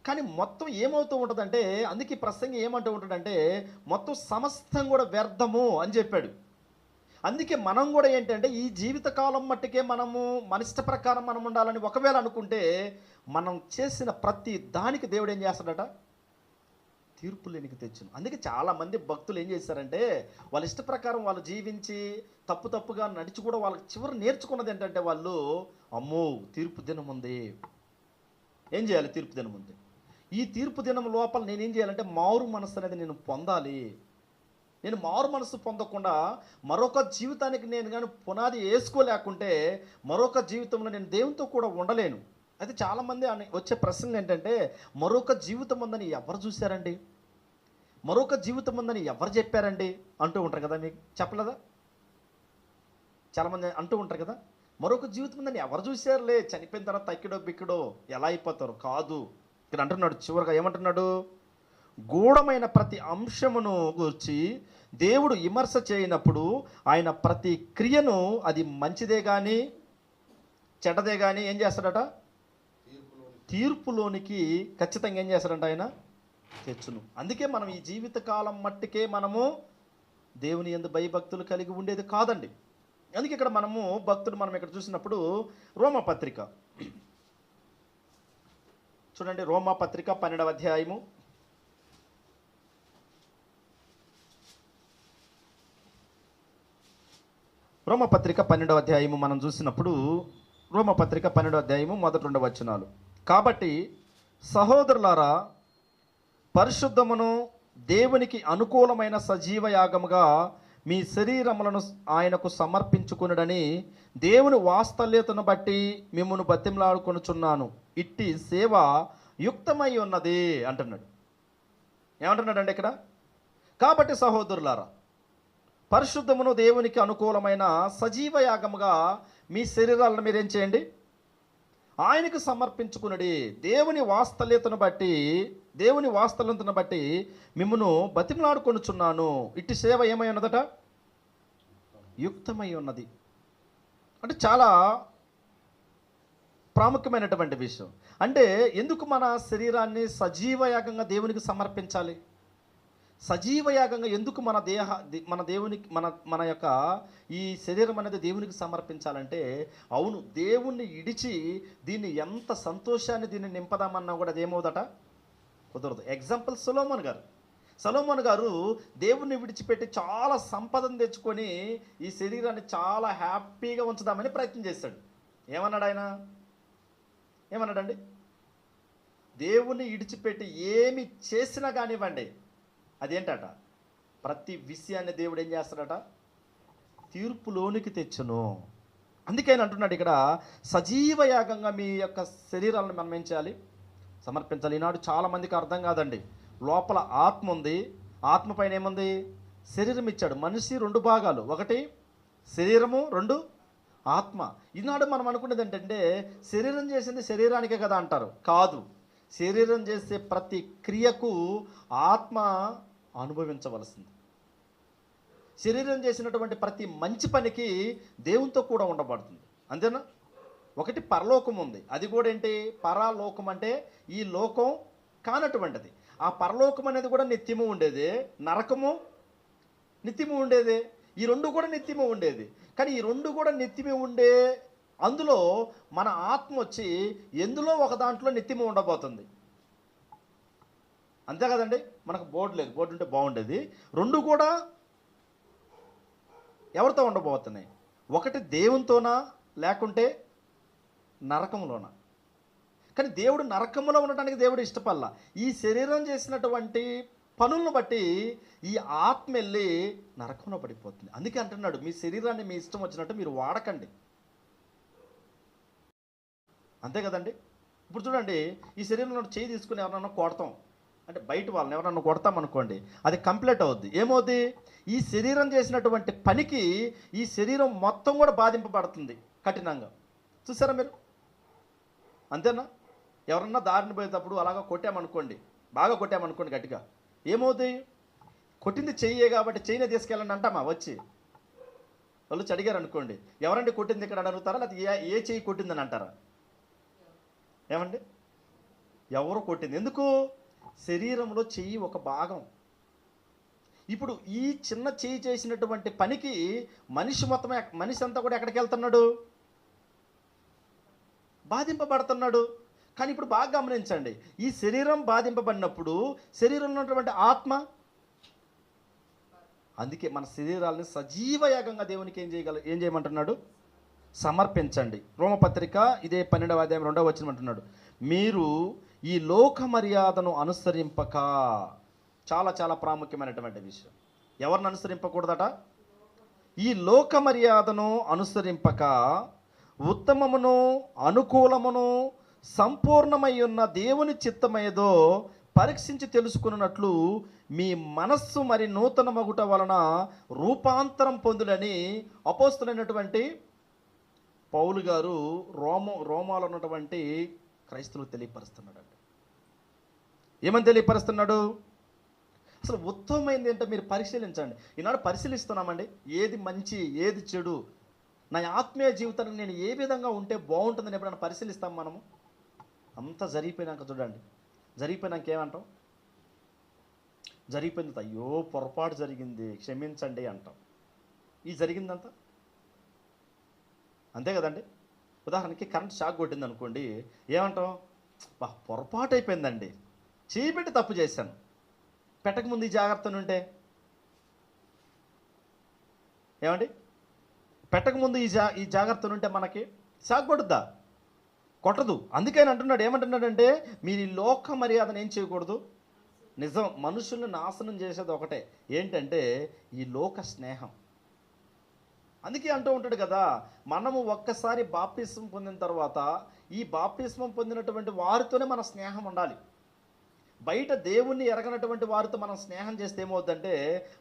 కానీ మొత్తం ఏమవుతూ ఉంటుందంటే, అందుకే ప్రసంగి ఏమంటూ ఉంటాడంటే మొత్తం సమస్తం కూడా వ్యర్థము అని చెప్పాడు. అందుకే మనం కూడా ఏంటంటే ఈ జీవితకాలం మట్టుకే మనము మన ఇష్ట ప్రకారం మనం ఉండాలని ఒకవేళ అనుకుంటే మనం చేసిన ప్రతి దానికి దేవుడు ఏం చేస్తాడట? తీర్పులేనికి తెచ్చును. అందుకే చాలామంది భక్తులు ఏం చేశారంటే వాళ్ళ ఇష్ట ప్రకారం వాళ్ళు జీవించి తప్పుగా నడిచి కూడా వాళ్ళకి చివరి నేర్చుకున్నది ఏంటంటే వాళ్ళు, అమ్మో తీర్పు దినం ఉంది, ఏం చేయాలి? తీర్పు దినం ఉంది. ఈ తీర్పు దినం లోపల నేనేం చేయాలంటే మారు మనసు అనేది నేను పొందాలి. నేను మారు మనసు పొందకుండా మరొక జీవితానికి నేను కానీ పునాది వేసుకోలేకుంటే మరొక జీవితంలో నేను దేవునితో కూడా ఉండలేను. అయితే చాలామంది వచ్చే ప్రశ్న ఏంటంటే, మరొక జీవితం ఉందని ఎవరు చూశారండి, మరొక జీవితం ఉందని ఎవరు చెప్పారండి అంటూ ఉంటారు కదా. మీకు చెప్పలేదా? చాలామంది అంటూ ఉంటారు కదా, మరొక జీవితం ఉందని ఎవరు చూశారులే, చనిపోయిన తర్వాత తక్కిడో బిక్కడో ఎలా అయిపోతారు. కాదు, ఇక్కడ అంటున్నాడు చివరిగా ఏమంటున్నాడు? గూఢమైన ప్రతి అంశమును గురించి దేవుడు విమర్శ చేయనప్పుడు ఆయన ప్రతి క్రియను అది మంచిదే కానీ చెడ్డదే కానీ ఏం చేస్తాడట? తీర్పులోనికి ఖచ్చితంగా ఏం చేస్తాడంట? ఆయన తెచ్చును. అందుకే మనం ఈ జీవితకాలం మట్టుకే మనము దేవుని యందు భయభక్తులు కలిగి ఉండేది కాదండి. అందుకే ఇక్కడ మనం ఇక్కడ చూసినప్పుడు రోమాపత్రిక చూడండి. రోమాపత్రిక 12వ అధ్యాయము రోమపత్రిక 12వ అధ్యాయము మనం చూసినప్పుడు రోమపత్రిక 12వ అధ్యాయము మొదటి 2 వచనాలు. కాబట్టి సహోదరులారా, పరిశుద్ధమును దేవునికి అనుకూలమైన సజీవ యాగముగా మీ శరీరములను ఆయనకు సమర్పించుకునుడని దేవుని వాత్సల్యతను బట్టి మిమ్మును బతిమలాడుకొనుచున్నాను. ఇట్టి సేవ యుక్తమై ఉన్నది అంటున్నాడు. ఏమంటున్నాడండి ఇక్కడ? కాబట్టి సహోదరులారా, పరిశుద్ధమును దేవునికి అనుకూలమైన సజీవ యాగముగా మీ శరీరాలను మీరేం చేయండి? ఆయనకు సమర్పించుకునడి. దేవుని వాత్సల్యతను బట్టి మిమ్మును బతిమలాడుకొనుచున్నాను. ఇట్టి సేవ ఏమై ఉన్నదట? యుక్తమై ఉన్నది. అంటే చాలా ప్రాముఖ్యమైనటువంటి విషయం. అంటే ఎందుకు మన శరీరాన్ని సజీవయాగంగా దేవునికి సమర్పించాలి? సజీవయాగంగా ఎందుకు మన దేవునికి మన యొక్క ఈ శరీరం అనేది దేవునికి సమర్పించాలంటే, అవును, దేవుణ్ణి ఇడిచి దీన్ని ఎంత సంతోషాన్ని దీన్ని నింపదామన్నా కూడా అదేమవుదట, కుదరదు. ఎగ్జాంపుల్ సొలొమోన్ గారు దేవుణ్ణి విడిచిపెట్టి చాలా సంపదను తెచ్చుకొని ఈ శరీరాన్ని చాలా హ్యాపీగా ఉంచుదామని ప్రయత్నం చేశాడు. ఏమన్నాడండి? దేవుణ్ణి విడిచిపెట్టి ఏమి చేసినా కానివ్వండి, అదేంటట, ప్రతి విషయాన్ని దేవుడు ఏం చేస్తాడట, తీర్పులోనికి తెచ్చును. అందుకని అంటున్నాడు ఇక్కడ, సజీవయాగంగా మీ యొక్క శరీరాలను మనం ఏం చేయాలి, సమర్పించాలి. ఈనాడు చాలామందికి అర్థం కాదండి. లోపల ఆత్మ ఉంది, ఆత్మ పైన ఏముంది, శరీరం ఇచ్చాడు. మనిషి రెండు భాగాలు, ఒకటి శరీరము, రెండు ఆత్మ. ఈనాడు మనం అనుకునేది ఏంటంటే, శరీరం చేసింది శరీరానికే కదా అంటారు. కాదు, శరీరం చేసే ప్రతి క్రియకు ఆత్మ అనుభవించవలసింది. శరీరం చేసినటువంటి ప్రతి మంచి పనికి దేవునితో కూడా ఉండబడుతుంది. అంతేనా? ఒకటి పరలోకం ఉంది, అది కూడా ఏంటి, పరలోకం అంటే ఈ లోకం కానటువంటిది. ఆ పరలోకం అనేది కూడా నిత్యము ఉండేది, నరకము నిత్యము ఉండేది, ఈ రెండు కూడా నిత్యము ఉండేది. కానీ ఈ రెండు కూడా నిత్యము ఉండే అందులో మన ఆత్మ వచ్చి ఎందులో ఒక దాంట్లో నిత్యము ఉండబోతుంది. అంతే కదండి? మనకు బోర్డు లేదు, బోర్డు ఉంటే బాగుండేది. రెండు కూడా ఎవరితో ఉండబోతున్నాయి? ఒకటి దేవునితోనా, లేకుంటే నరకంలోనా? కానీ దేవుడు నరకంలో ఉండటానికి దేవుడు ఇష్టపడలా. ఈ శరీరం చేసినటువంటి పనులను బట్టి ఈ ఆత్మ వెళ్ళి నరకంలో పడిపోతుంది. అందుకే అంటున్నాడు, మీ శరీరాన్ని మీ ఇష్టం వచ్చినట్టు మీరు వాడకండి. అంతే కదండి? ఇప్పుడు చూడండి, ఈ శరీరంలో చేయి తీసుకుని ఎవరన్నా కొడతాం అంటే, బయట వాళ్ళని ఎవరన్నా కొడతాం అనుకోండి, అది కంప్లీట్ అవుద్ది. ఏమవుద్ది, ఈ శరీరం చేసినటువంటి పనికి ఈ శరీరం మొత్తం కూడా బాధింపబడుతుంది కఠినంగా. చూసారా మీరు? అంతేనా? ఎవరన్నా దారిని పోయేటప్పుడు అలాగా కొట్టామనుకోండి, బాగా కొట్టామనుకోండి గట్టిగా, ఏమవుతుంది, కొట్టింది చెయ్యే కాబట్టి చెయ్యినే తీసుకెళ్ళండి అంటామా? వచ్చి వాళ్ళు అడిగారు అనుకోండి, ఎవరండి కొట్టింది ఇక్కడ అడుగుతారా, లేకపోతే ఏ చెయ్యి కొట్టిందని అంటారా? ఏమండి, ఎవరు కొట్టింది? ఎందుకు? శరీరంలో చెయ్యి ఒక భాగం. ఇప్పుడు ఈ చిన్న చెయ్యి చేసినటువంటి పనికి మనిషి అంతా కూడా ఎక్కడికి వెళ్తున్నాడు, బాధింపబడుతున్నాడు. కానీ ఇప్పుడు బాగా గమనించండి, ఈ శరీరం బాధింపబడినప్పుడు శరీరంలో ఉన్నటువంటి ఆత్మ, అందుకే మన శరీరాలని సజీవయాగంగా దేవునికి ఏం చేయమంటున్నాడు, సమర్పించండి. రోమపత్రిక ఇదే 12వ అధ్యాయం 2వ వచనం అంటున్నాడు, మీరు ఈ లోక మర్యాదను అనుసరింపక. చాలా చాలా ప్రాముఖ్యమైనటువంటి విషయం. ఎవరిని అనుసరింపకూడదట? ఈ లోక మర్యాదను అనుసరింపక ఉత్తమమును అనుకూలమును సంపూర్ణమై ఉన్న దేవుని చిత్తమేదో పరీక్షించి తెలుసుకున్నట్లు మీ మనస్సు మరి నూతన మగుట వలన రూపాంతరం పొందులని అపోస్తులైనటువంటి పౌలు గారు రోమాలో ఉన్నటువంటి క్రైస్తవులు తెలియపరుస్తున్నాడు. ఏమని తెలియపరుస్తున్నాడు? అసలు ఉత్తమమైంది ఏంటో మీరు పరిశీలించండి. ఈనాడు పరిశీలిస్తున్నామండి, ఏది మంచి ఏది చెడు, నా ఆత్మీయ జీవితానికి నేను ఏ విధంగా ఉంటే బాగుంటుందని ఎప్పుడైనా పరిశీలిస్తాం మనము? అంతా జరిగిపోయినాక చూడండి, జరిగిపోయినాక ఏమంటాం? జరిగిపోయింది, అయ్యో పొరపాటు జరిగింది క్షమించండి అంటాం. ఈ జరిగిందంతా అంతే కదండి. ఉదాహరణకి కరెంట్ షాక్ కొట్టింది అనుకోండి, ఏమంటాం? పొరపాటు అయిపోయిందండి, చేయబెట్టి తప్పు చేశాను, పెట్టకముందు ఈ జాగ్రత్తను ఉంటే. ఏమండి, పెట్టకముందు ఈ జాగ్రత్తను ఉంటే మనకి షాక్ కొట్టుద్దా? కొట్టదు. అందుకని అంటున్నాడు, ఏమంటున్నాడంటే, మీరు ఈ లోక మర్యాదను ఏం చేయకూడదు. నిజం, మనుషుల్ని నాశనం చేసేది ఒకటే, ఏంటంటే ఈ లోక స్నేహం. అందుకే అంటూ ఉంటాడు కదా, మనము ఒక్కసారి బాప్తిస్మం పొందిన తర్వాత ఈ బాప్తిస్మం పొందినటువంటి వారితోనే మన స్నేహం ఉండాలి. బయట దేవుణ్ణి ఎరగనటువంటి వారితో మనం స్నేహం చేస్తే ఏమవుతుందంటే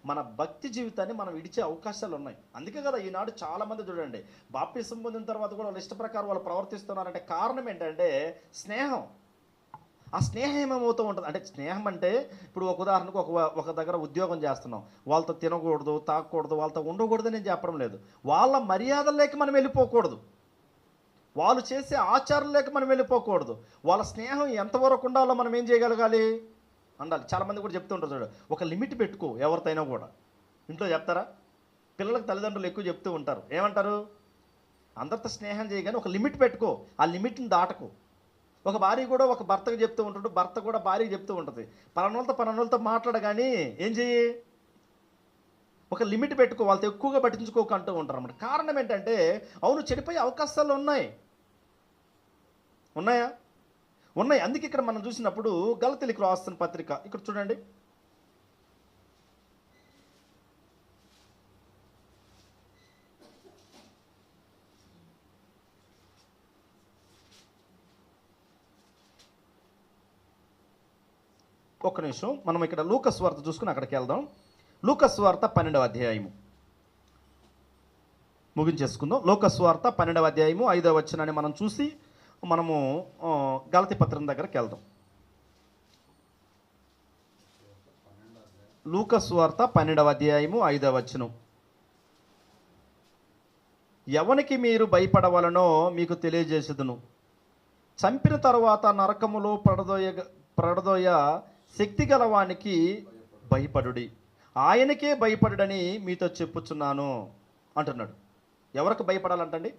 మన భక్తి జీవితాన్ని మనం విడిచే అవకాశాలు ఉన్నాయి. అందుకే కదా ఈనాడు చాలామంది చూడండి, బాప్తిస్మం పొందిన తర్వాత కూడా వాళ్ళ ఇష్ట ప్రకారం వాళ్ళు ప్రవర్తిస్తున్నారంటే కారణం ఏంటంటే స్నేహం. ఆ స్నేహం ఏమవుతూ ఉంటుంది అంటే, స్నేహం అంటే ఇప్పుడు ఒక ఉదాహరణకు ఒక దగ్గర ఉద్యోగం చేస్తున్నాం, వాళ్ళతో తినకూడదు, తాగకూడదు, వాళ్ళతో ఉండకూడదు నేను చెప్పడం లేదు. వాళ్ళ మర్యాదల్లోకి మనం వెళ్ళిపోకూడదు. వాళ్ళు చేసే ఆచారంలోకి మనం వెళ్ళిపోకూడదు. వాళ్ళ స్నేహం ఎంతవరకు ఉండాలో మనం ఏం చేయగలగాలి, ఉండాలి. చాలామంది కూడా చెప్తూ ఉంటారు చూడు, ఒక లిమిట్ పెట్టుకో. ఎవరితైనా కూడా ఇంట్లో చెప్తారా, పిల్లలకు తల్లిదండ్రులు ఎక్కువ చెప్తూ ఉంటారు. ఏమంటారు, అందరితో స్నేహం చేయగానే ఒక లిమిట్ పెట్టుకో, ఆ లిమిట్ని దాటకు. ఒక భార్య కూడా ఒక భర్తకు చెప్తూ ఉంటాడు, భర్త కూడా భార్యకి చెప్తూ ఉంటుంది, పలానోళ్ళతో మాట్లాడగాని ఏం చెయ్యి, ఒక లిమిట్ పెట్టుకో, వాళ్ళతో ఎక్కువగా పట్టించుకోక అంటూ ఉంటారు అన్నమాట. కారణం ఏంటంటే, అవును, చెడిపోయే అవకాశాలు ఉన్నాయా? ఉన్నాయి. అందుకే ఇక్కడ మనం చూసినప్పుడు గలతీయులకు రాస్తున్న పత్రిక ఇక్కడ చూడండి, ఒక్క నిమిషం. మనం ఇక్కడ లూకాసు వార్త చూసుకుని అక్కడికి వెళ్దాం. లూకాసు వార్త 12వ అధ్యాయము ముగించేసుకుందాం. లూకాసు వార్త 12వ అధ్యాయము 5వ వచనాన్ని మనం చూసి మనము గలతీ పత్రం దగ్గరికి వెళ్దాం. లూకాసు వార్త 12వ అధ్యాయము 5వ వచనం. ఎవనికి మీరు భయపడవలనో మీకు తెలియజేసేదును, చంపిన తర్వాత నరకములో పడదోయ శక్తి గలవానికి భయపడుడి, ఆయనకే భయపడుడని మీతో చెప్పుచున్నాను అంటున్నాడు. ఎవరికి భయపడాలంటండి?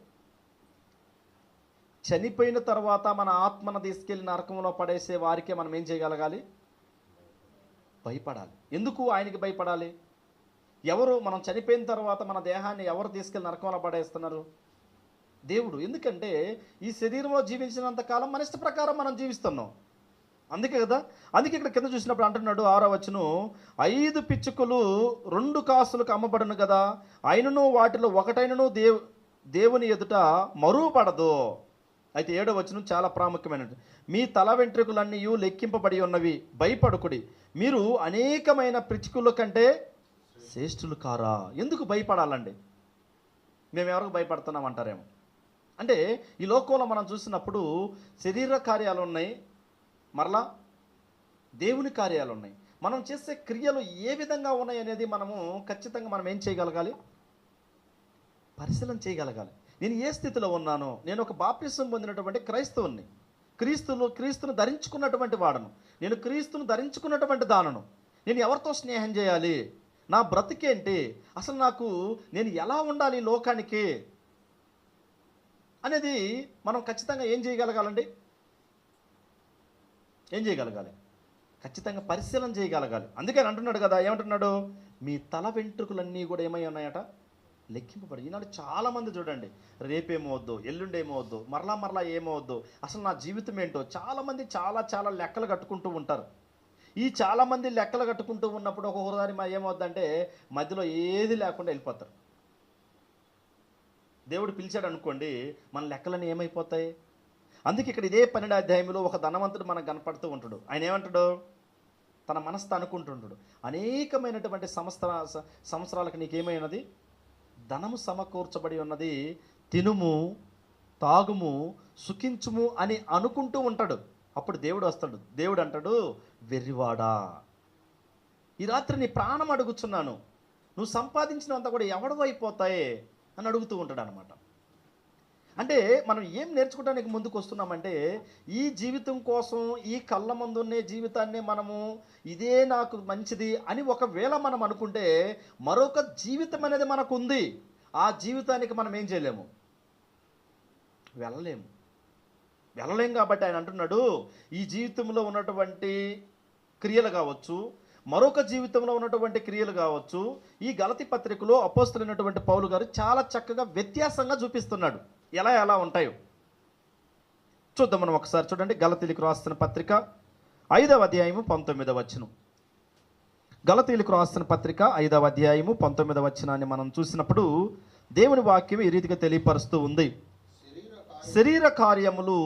చనిపోయిన తర్వాత మన ఆత్మను తీసుకెళ్ళి నరకంలో పడేసే వారికే మనం ఏం చేయగలగాలి, భయపడాలి. ఎందుకు ఆయనకి భయపడాలి? ఎవరు మనం చనిపోయిన తర్వాత మన దేహాన్ని ఎవరు తీసుకెళ్ళి నరకంలో పడేస్తున్నారు? దేవుడు. ఎందుకంటే ఈ శరీరంలో జీవించినంత కాలం మన ఇష్ట ప్రకారం మనం జీవిస్తున్నాం, అందుకే కదా. అందుకే ఇక్కడ కింద చూసినప్పుడు అంటున్నాడు 6వ వచనం, 5 పిచ్చుకలు 2 కాసులకు అమ్మబడును కదా, అయినను వాటిలో ఒకటైనను దేవుని ఎదుట మరువబడదు. అయితే 7వ వచనం చాలా ప్రాముఖ్యమైనది. మీ తల వెంట్రుకలన్నీ లెక్కింపబడి ఉన్నవి, భయపడుకుడి, మీరు అనేకమైన పిచ్చుకల కంటే శ్రేష్ఠులు కారా. ఎందుకు భయపడాలండి? మేము ఎవరికి భయపడుతున్నాం అంటారేమో. అంటే ఈ లోకంలో మనం చూసినప్పుడు శరీర కార్యాలు ఉన్నాయి, మరలా దేవుని కార్యాలు ఉన్నాయి. మనం చేసే క్రియలు ఏ విధంగా ఉన్నాయి అనేది మనము ఖచ్చితంగా మనం ఏం చేయగలగాలి, పరిశీలన చేయగలగాలి. నేను ఏ స్థితిలో ఉన్నానో, నేను ఒక బాప్తిసం పొందినటువంటి క్రైస్తవుని, క్రీస్తును ధరించుకున్నటువంటి వాడను, నేను క్రీస్తును ధరించుకున్నటువంటి దానను. నేను ఎవరితో స్నేహం చేయాలి, నా బ్రతికేంటి, అసలు నేను ఎలా ఉండాలి లోకానికి అనేది మనం ఖచ్చితంగా ఏం చేయగలగాలండి, ఖచ్చితంగా పరిశీలన చేయగలగాలి. అందుకని అంటున్నాడు కదా, ఏమంటున్నాడు, మీ తల వెంట్రుకలన్నీ కూడా ఏమై ఉన్నాయట, లెక్కింపబడి. ఈనాడు చాలామంది చూడండి, రేపేమవద్దు, ఎల్లుండేమవద్దు, మరలా ఏమవద్దు, అసలు నా జీవితం ఏంటో, చాలామంది చాలా లెక్కలు కట్టుకుంటూ ఉంటారు. ఈ చాలామంది లెక్కలు కట్టుకుంటూ ఉన్నప్పుడు ఒక్కొక్కసారి ఏమవుద్దంటే మధ్యలో ఏది లేకుండా వెళ్ళిపోతారు. దేవుడు పిలిచాడు అనుకోండి, మన లెక్కలన్నీ ఏమైపోతాయి. అందుకే ఇక్కడ ఇదే 12వ అధ్యాయంలో ఒక ధనవంతుడు మనకు కనపడుతూ ఉంటాడు. ఆయన ఏమంటాడు, తన మనసుతో అనుకుంటుంటాడు, అనేకమైనటువంటి సంవత్సరాలకు నీకేమైనది, ధనము సమకూర్చబడి ఉన్నది, తినుము తాగుము సుఖించుము అని అనుకుంటూ ఉంటాడు. అప్పుడు దేవుడు వస్తాడు, దేవుడు అంటాడు, వెర్రివాడా, ఈ రాత్రి నీ ప్రాణం అడుగుచున్నాను, నువ్వు సంపాదించినంత కూడా ఎవడో అయిపోతాయే అని అడుగుతూ ఉంటాడు అనమాట. అంటే మనం ఏం నేర్చుకోవడానికి ముందుకు వస్తున్నామంటే, ఈ జీవితం కోసం ఈ కళ్ళ ముందున్నే జీవితాన్ని మనము ఇదే నాకు మంచిది అని ఒకవేళ మనం అనుకుంటే, మరొక జీవితం అనేది మనకు ఉంది. ఆ జీవితానికి మనం ఏం చేయలేము, వెళ్ళలేము కాబట్టి ఆయన అంటున్నాడు, ఈ జీవితంలో ఉన్నటువంటి క్రియలు కావచ్చు, మరొక జీవితంలో ఉన్నటువంటి క్రియలు కావచ్చు, ఈ గలతీ పత్రికలో అపోస్తలుడైనటువంటి పౌలు గారు చాలా చక్కగా వ్యత్యాసంగా చూపిస్తున్నాడు, ఎలా ఉంటాయో చూద్దాం. మనం ఒకసారి చూడండి, గలతీయులకు రాస్తున్న పత్రిక 5వ అధ్యాయము 19వ వచనం. గలతీయులకు రాస్తున్న పత్రిక 5వ అధ్యాయము 19వ వచనాన్ని మనం చూసినప్పుడు దేవుని వాక్యం ఈ రీతిగా తెలియపరుస్తూ ఉంది. శరీర కార్యములు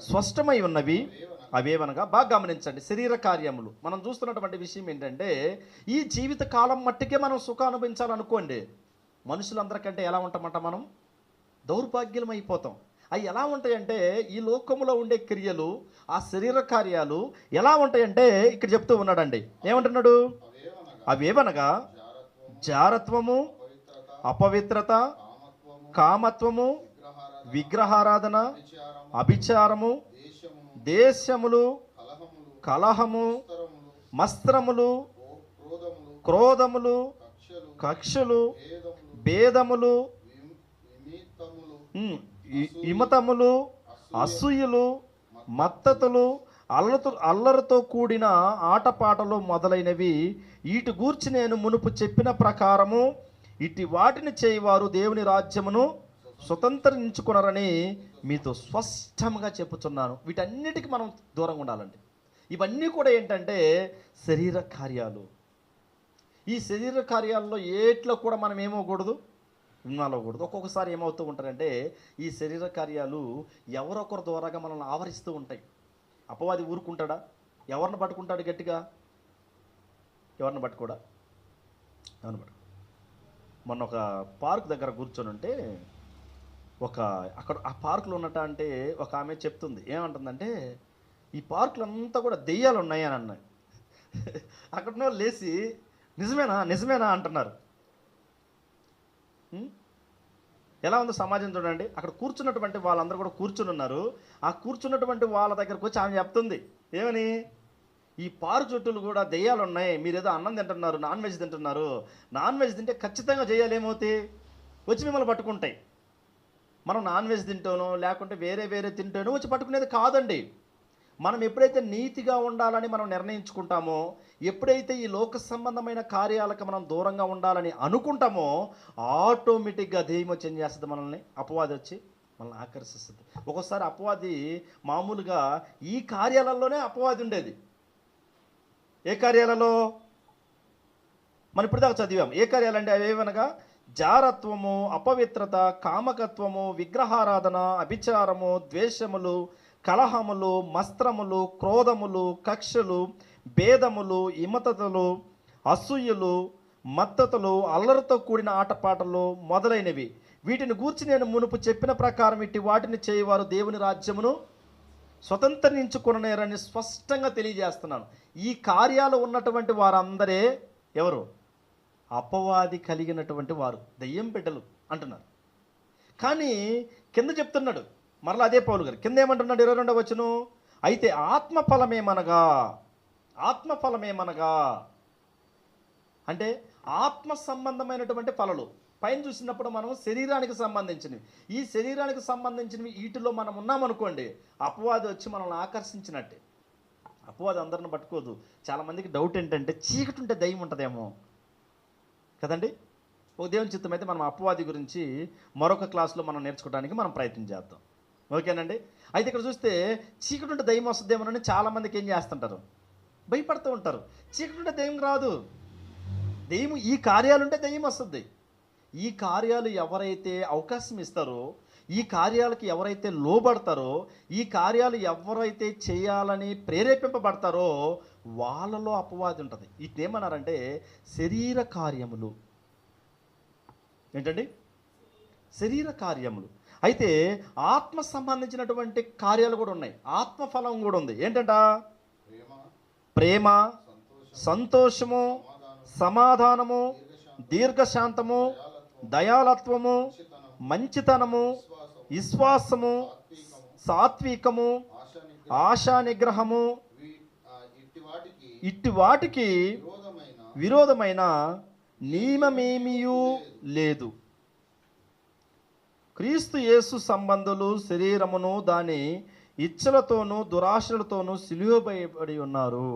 స్పష్టమై ఉన్నవి, అవేవనగా, బాగా గమనించండి, శరీర కార్యములు. మనం చూస్తున్నటువంటి విషయం ఏంటంటే, ఈ జీవిత కాలం మట్టికే మనం సుఖం అనుభవించాలనుకోండి, మనుషులందరికంటే ఎలా ఉంటామంట, మనం దౌర్భాగ్యం అయిపోతాం. అవి ఎలా ఉంటాయంటే, ఈ లోకములో ఉండే క్రియలు, ఆ శరీర కార్యాలు ఎలా ఉంటాయంటే ఇక్కడ చెప్తూ ఉన్నాడండి. ఏమంటున్నాడు, అవేవనగా జారత్వము, అపవిత్రత, కామత్వము, విగ్రహారాధన, అభిచారము, దేశములు, కలహము, మస్త్రములు, క్రోధములు, కక్షలు, భేదములు, విమతములు, అసూయలు, మత్తతులు, అల్లరితో కూడిన ఆటపాటలు మొదలైనవి, వీటి గూర్చి నేను మునుపు చెప్పిన ప్రకారము ఇటు వాటిని చేయవారు దేవుని రాజ్యమును స్వతంత్రించుకున్నారని మీతో స్పష్టంగా చెప్పుచున్నాను. వీటన్నిటికీ మనం దూరంగా ఉండాలండి. ఇవన్నీ కూడా ఏంటంటే శరీర కార్యాలు. ఈ శరీర కార్యాల్లో ఏట్లో కూడా మనం ఏమవకూడదు, ఇన్వాల్వ్ అవ్వకూడదు. ఒక్కొక్కసారి ఏమవుతూ ఉంటారంటే ఈ శరీర కార్యాలు ఎవరొకరి ద్వారాగా మనల్ని ఆవరిస్తూ ఉంటాయి. అపవాది ఊరుకుంటాడా? ఎవరిని పట్టుకుంటాడు గట్టిగా? ఎవరిని పట్టుకోడా? ఎవరిని పట్టుకో. మొన్న ఒక పార్క్ దగ్గర కూర్చొని ఉంటే అక్కడ ఆ పార్కులో ఉన్నట అంటే ఒక ఆమె చెప్తుంది, ఏమంటుందంటే ఈ పార్కులు అంతా కూడా దెయ్యాలు ఉన్నాయి అని అన్నాయి. అక్కడ లేచి నిజమేనా అంటున్నారు. ఎలా ఉందో సమాజం చూడండి. అక్కడ కూర్చున్నటువంటి వాళ్ళందరూ కూడా కూర్చుని ఉన్నారు. ఆ కూర్చున్నటువంటి వాళ్ళ దగ్గరకు వచ్చి ఆమె చెప్తుంది, ఏమని, ఈ పార్క్ చుట్టూలు కూడా దెయ్యాలు ఉన్నాయి, మీరు ఏదో అన్నం తింటున్నారు, నాన్ వెజ్ తింటున్నారు, నాన్ వెజ్ తింటే ఖచ్చితంగా దెయ్యాలు ఏమవుతాయి, వచ్చి మిమ్మల్ని పట్టుకుంటాయి. మనం నాన్ వెజ్ తింటానో లేకుంటే వేరే తింటానో వచ్చి పట్టుకునేది కాదండి. మనం ఎప్పుడైతే నీతిగా ఉండాలని మనం నిర్ణయించుకుంటామో, ఎప్పుడైతే ఈ లోక సంబంధమైన కార్యాలకు మనం దూరంగా ఉండాలని అనుకుంటామో, ఆటోమేటిక్గా దెయ్యం వచ్చి ఏం చేస్తుంది, మనల్ని అపవాది వచ్చి మనల్ని ఆకర్షిస్తుంది. ఒక్కోసారి అపవాది మామూలుగా ఈ కార్యాలలోనే అపవాది ఉండేది. ఏ కార్యాలలో? మనం ఇప్పుడు దాకా చదివాం. ఏ కార్యాలంటే అవి ఏవనగా జారత్వము, అపవిత్రత, కామకత్వము, విగ్రహారాధన, అభిచారము, ద్వేషములు, కలహములు, మస్త్రములు, క్రోధములు, కక్షలు, భేదములు, విమతలు, అసూయలు, మత్తతులు, అల్లరితో కూడిన ఆటపాటలు మొదలైనవి, వీటిని గూర్చి నేను మునుపు చెప్పిన ప్రకారం ఇట్టి వాటిని చేయవారు దేవుని రాజ్యమును స్వతంత్రించుకునేరని స్పష్టంగా తెలియజేస్తున్నాను. ఈ కార్యాలు ఉన్నటువంటి వారందరే ఎవరు? అపవాది కలిగినటువంటి వారు, దయ్యం బిడ్డలు అంటున్నారు. కానీ కింద చెప్తున్నాడు మరలా అదే పౌలు గారు కింద ఏమంటున్నాడు 22వ వచనం, అయితే ఆత్మఫలమేమనగా అంటే ఆత్మ సంబంధమైనటువంటి ఫలాలు పైన చూసినప్పుడు మనం శరీరానికి సంబంధించినవి, ఈ శరీరానికి సంబంధించినవి వీటిలో మనం ఉన్నామనుకోండి, అపవాది వచ్చి మనల్ని ఆకర్షించినట్టే. అపవాది అందరిని పట్టుకోదు. చాలామందికి డౌట్ ఏంటంటే చీకటి ఉంటే దయ్యం ఉంటుందేమో కదండి. ఒక దేవుని చిత్తం అయితే మనం అపవాది గురించి మరొక క్లాస్లో మనం నేర్చుకోవడానికి మనం ప్రయత్నం చేద్దాం. ఓకేనండి. అయితే ఇక్కడ చూస్తే చీకటి ఉంటే దయ్యం వస్తుందేమోనని చాలామందికి ఏం చేస్తుంటారు, భయపడుతూ ఉంటారు. చీకటి ఉంటే దయ్యం రాదు. దయ్యం ఈ కార్యాలుంటే దయ్యం వస్తుంది. ఈ కార్యాలు ఎవరైతే అవకాశం ఇస్తారో, ఈ కార్యాలకి ఎవరైతే లోబడతారో, ఈ కార్యాలు ఎవరైతే చేయాలని ప్రేరేపింపబడతారో వాళ్ళలో అపవాది ఉంటుంది. వీటిని ఏమన్నారంటే శరీర కార్యములు. ఏంటండి? శరీర కార్యములు. అయితే ఆత్మ సంబంధించినటువంటి కార్యాలు కూడా ఉన్నాయి, ఆత్మఫలం కూడా ఉంది. ఏంటంట? ప్రేమ, సంతోషము, సమాధానము, దీర్ఘశాంతము, దయాలత్వము, మంచితనము, విశ్వాసము, సాత్వికము, ఆశా నిగ్రహము, ఇట్టి వాటికి విరోధమైన నియమమేమీయూ లేదు. క్రీస్తు యేసు సంబంధులు శరీరమును దాని ఇచ్చలతోనూ దురాశలతోనూ సిలువబడి ఉన్నారు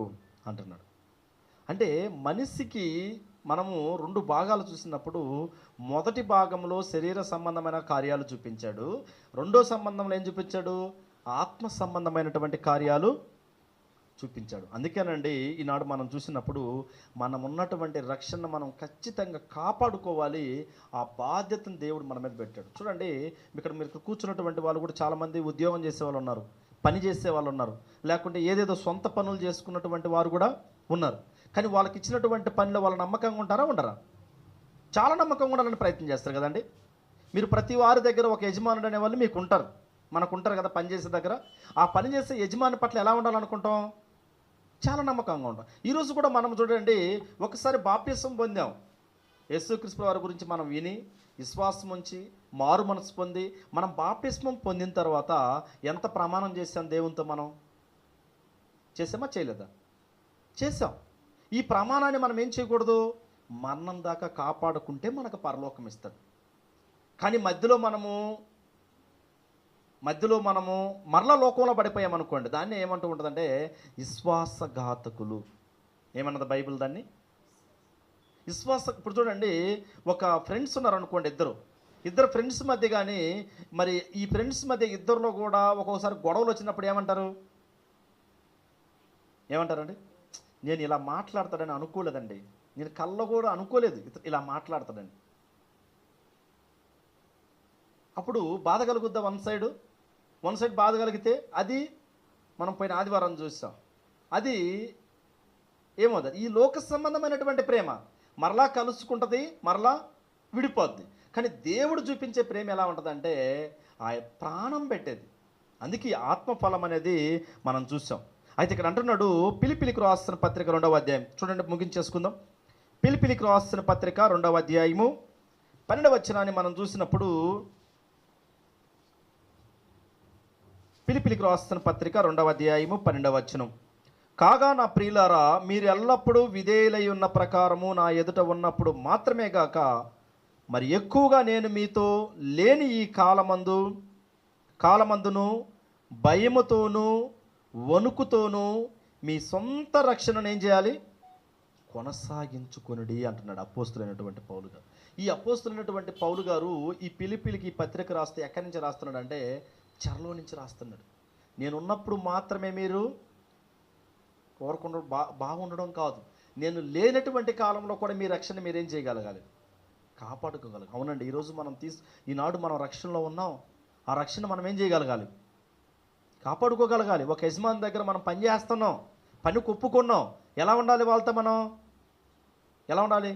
అంటున్నాడు. అంటే మనిషికి మనము 2 భాగాలు చూసినప్పుడు మొదటి భాగంలో శరీర సంబంధమైన కార్యాలు చూపించాడు, రెండో సంబంధంలో ఏం చూపించాడు? ఆత్మ సంబంధమైనటువంటి కార్యాలు చూపించాడు. అందుకేనండి ఈనాడు మనం చూసినప్పుడు మనం ఉన్నటువంటి రక్షణ మనం ఖచ్చితంగా కాపాడుకోవాలి. ఆ బాధ్యతను దేవుడు మన మీద పెట్టాడు. చూడండి, ఇక్కడ మీరు కూర్చున్నటువంటి వాళ్ళు కూడా చాలామంది ఉద్యోగం చేసే వాళ్ళు ఉన్నారు, పని చేసే వాళ్ళు ఉన్నారు, లేకుంటే ఏదేదో సొంత పనులు చేసుకున్నటువంటి వారు కూడా ఉన్నారు. కానీ వాళ్ళకి ఇచ్చినటువంటి పనిలో వాళ్ళు నమ్మకంగా ఉంటారా, ఉండరా? చాలా నమ్మకంగా ఉండాలని ప్రయత్నం చేస్తారు కదండి. మీరు ప్రతి వారి దగ్గర ఒక యజమానుడు అనేవాళ్ళు మీకు ఉంటారు, మనకు ఉంటారు కదా పనిచేసే దగ్గర. ఆ పని చేసే యజమాని పట్ల ఎలా ఉండాలనుకుంటాం? చాలా నమ్మకంగా ఉంటాం. ఈరోజు కూడా మనం చూడండి, ఒకసారి బాప్తిసం పొందాం, యేసుక్రీస్తు వారి గురించి మనం విని విశ్వాసం ఉంచి మారు మనసు పొంది మనం బాప్తిస్మం పొందిన తర్వాత ఎంత ప్రమాణం చేశాం దేవునితో? మనం చేసామా చేయలేదా? చేసాం. ఈ ప్రమాణాన్ని మనం ఏం చేయకూడదు? మరణం దాకా కాపాడుకుంటే మనకు పరలోకం ఇస్తాడు. కానీ మధ్యలో మనము మరలా లోకంలో పడిపోయామనుకోండి, దాన్ని ఏమంటూ ఉంటుందంటే విశ్వాసఘాతకులు. ఏమన్నది బైబిల్ దాన్ని? ఇప్పుడు చూడండి, ఒక ఫ్రెండ్స్ ఉన్నారు అనుకోండి, ఇద్దరు ఫ్రెండ్స్ మధ్య కానీ, మరి ఈ ఫ్రెండ్స్ మధ్య ఇద్దరిలో కూడా ఒక్కొక్కసారి గొడవలు వచ్చినప్పుడు ఏమంటారండి? నేను ఇలా మాట్లాడతాడని అనుకోలేదండి, నేను కళ్ళలో కూడా అనుకోలేదు ఇలా మాట్లాడతాడని. అప్పుడు బాధ కలుగుద్దా? వన్ సైడ్ బాధ కలిగితే అది మనం పోయిన ఆదివారం చూసాం. అది ఏమవుతుంది? ఈ లోక సంబంధమైనటువంటి ప్రేమ మరలా కలుసుకుంటుంది, మరలా విడిపోద్ది. కానీ దేవుడు చూపించే ప్రేమ ఎలా ఉంటుందంటే ఆ ప్రాణం పెట్టేది. అందుకే ఆత్మఫలం అనేది మనం చూసాం. అయితే ఇక్కడ అంటున్నాడు, పిలిపిలికి రాసిన పత్రిక 2వ అధ్యాయం చూడండి, ముగించేసుకుందాం. పిలిపిలికి రాసిన పత్రిక 2వ అధ్యాయము 12వ వచనాన్ని మనం చూసినప్పుడు, పిలిపిలికి రాసిన పత్రిక 2వ అధ్యాయము 12వ వచనం, కాగా నా ప్రియులారా, మీరు ఎల్లప్పుడూ విధేయులై ఉన్న ప్రకారము నా ఎదుట ఉన్నప్పుడు మాత్రమే గాక మరి ఎక్కువగా నేను మీతో లేని ఈ కాలమందును భయముతోనూ వణుకుతోనూ మీ సొంత రక్షణను ఏం చేయాలి? కొనసాగించుకొనుడి అంటున్నాడు అపోస్తులైనటువంటి పౌలు గారు. ఈ అపోస్తులైనటువంటి పౌలు గారు ఈ పిలిపిలికి పత్రిక రాస్తే ఎక్కడి నుంచి రాస్తున్నాడు అంటే చెరలో నుంచి రాస్తున్నాడు. నేనున్నప్పుడు మాత్రమే మీరు కోరుకుండ బాగుండడం కాదు, నేను లేనటువంటి కాలంలో కూడా మీ రక్షణ మీరేం చేయగలగాలి? కాపాడుకోగలగాలి. అవునండి, ఈరోజు ఈనాడు మనం రక్షణలో ఉన్నాం. ఆ రక్షణ మనం ఏం చేయగలగాలి? కాపాడుకోగలగాలి. ఒక యజమాని దగ్గర మనం పని చేస్తున్నాం, పనికి ఒప్పుకున్నాం, ఎలా ఉండాలి? వాళ్ళతో మనం ఎలా ఉండాలి?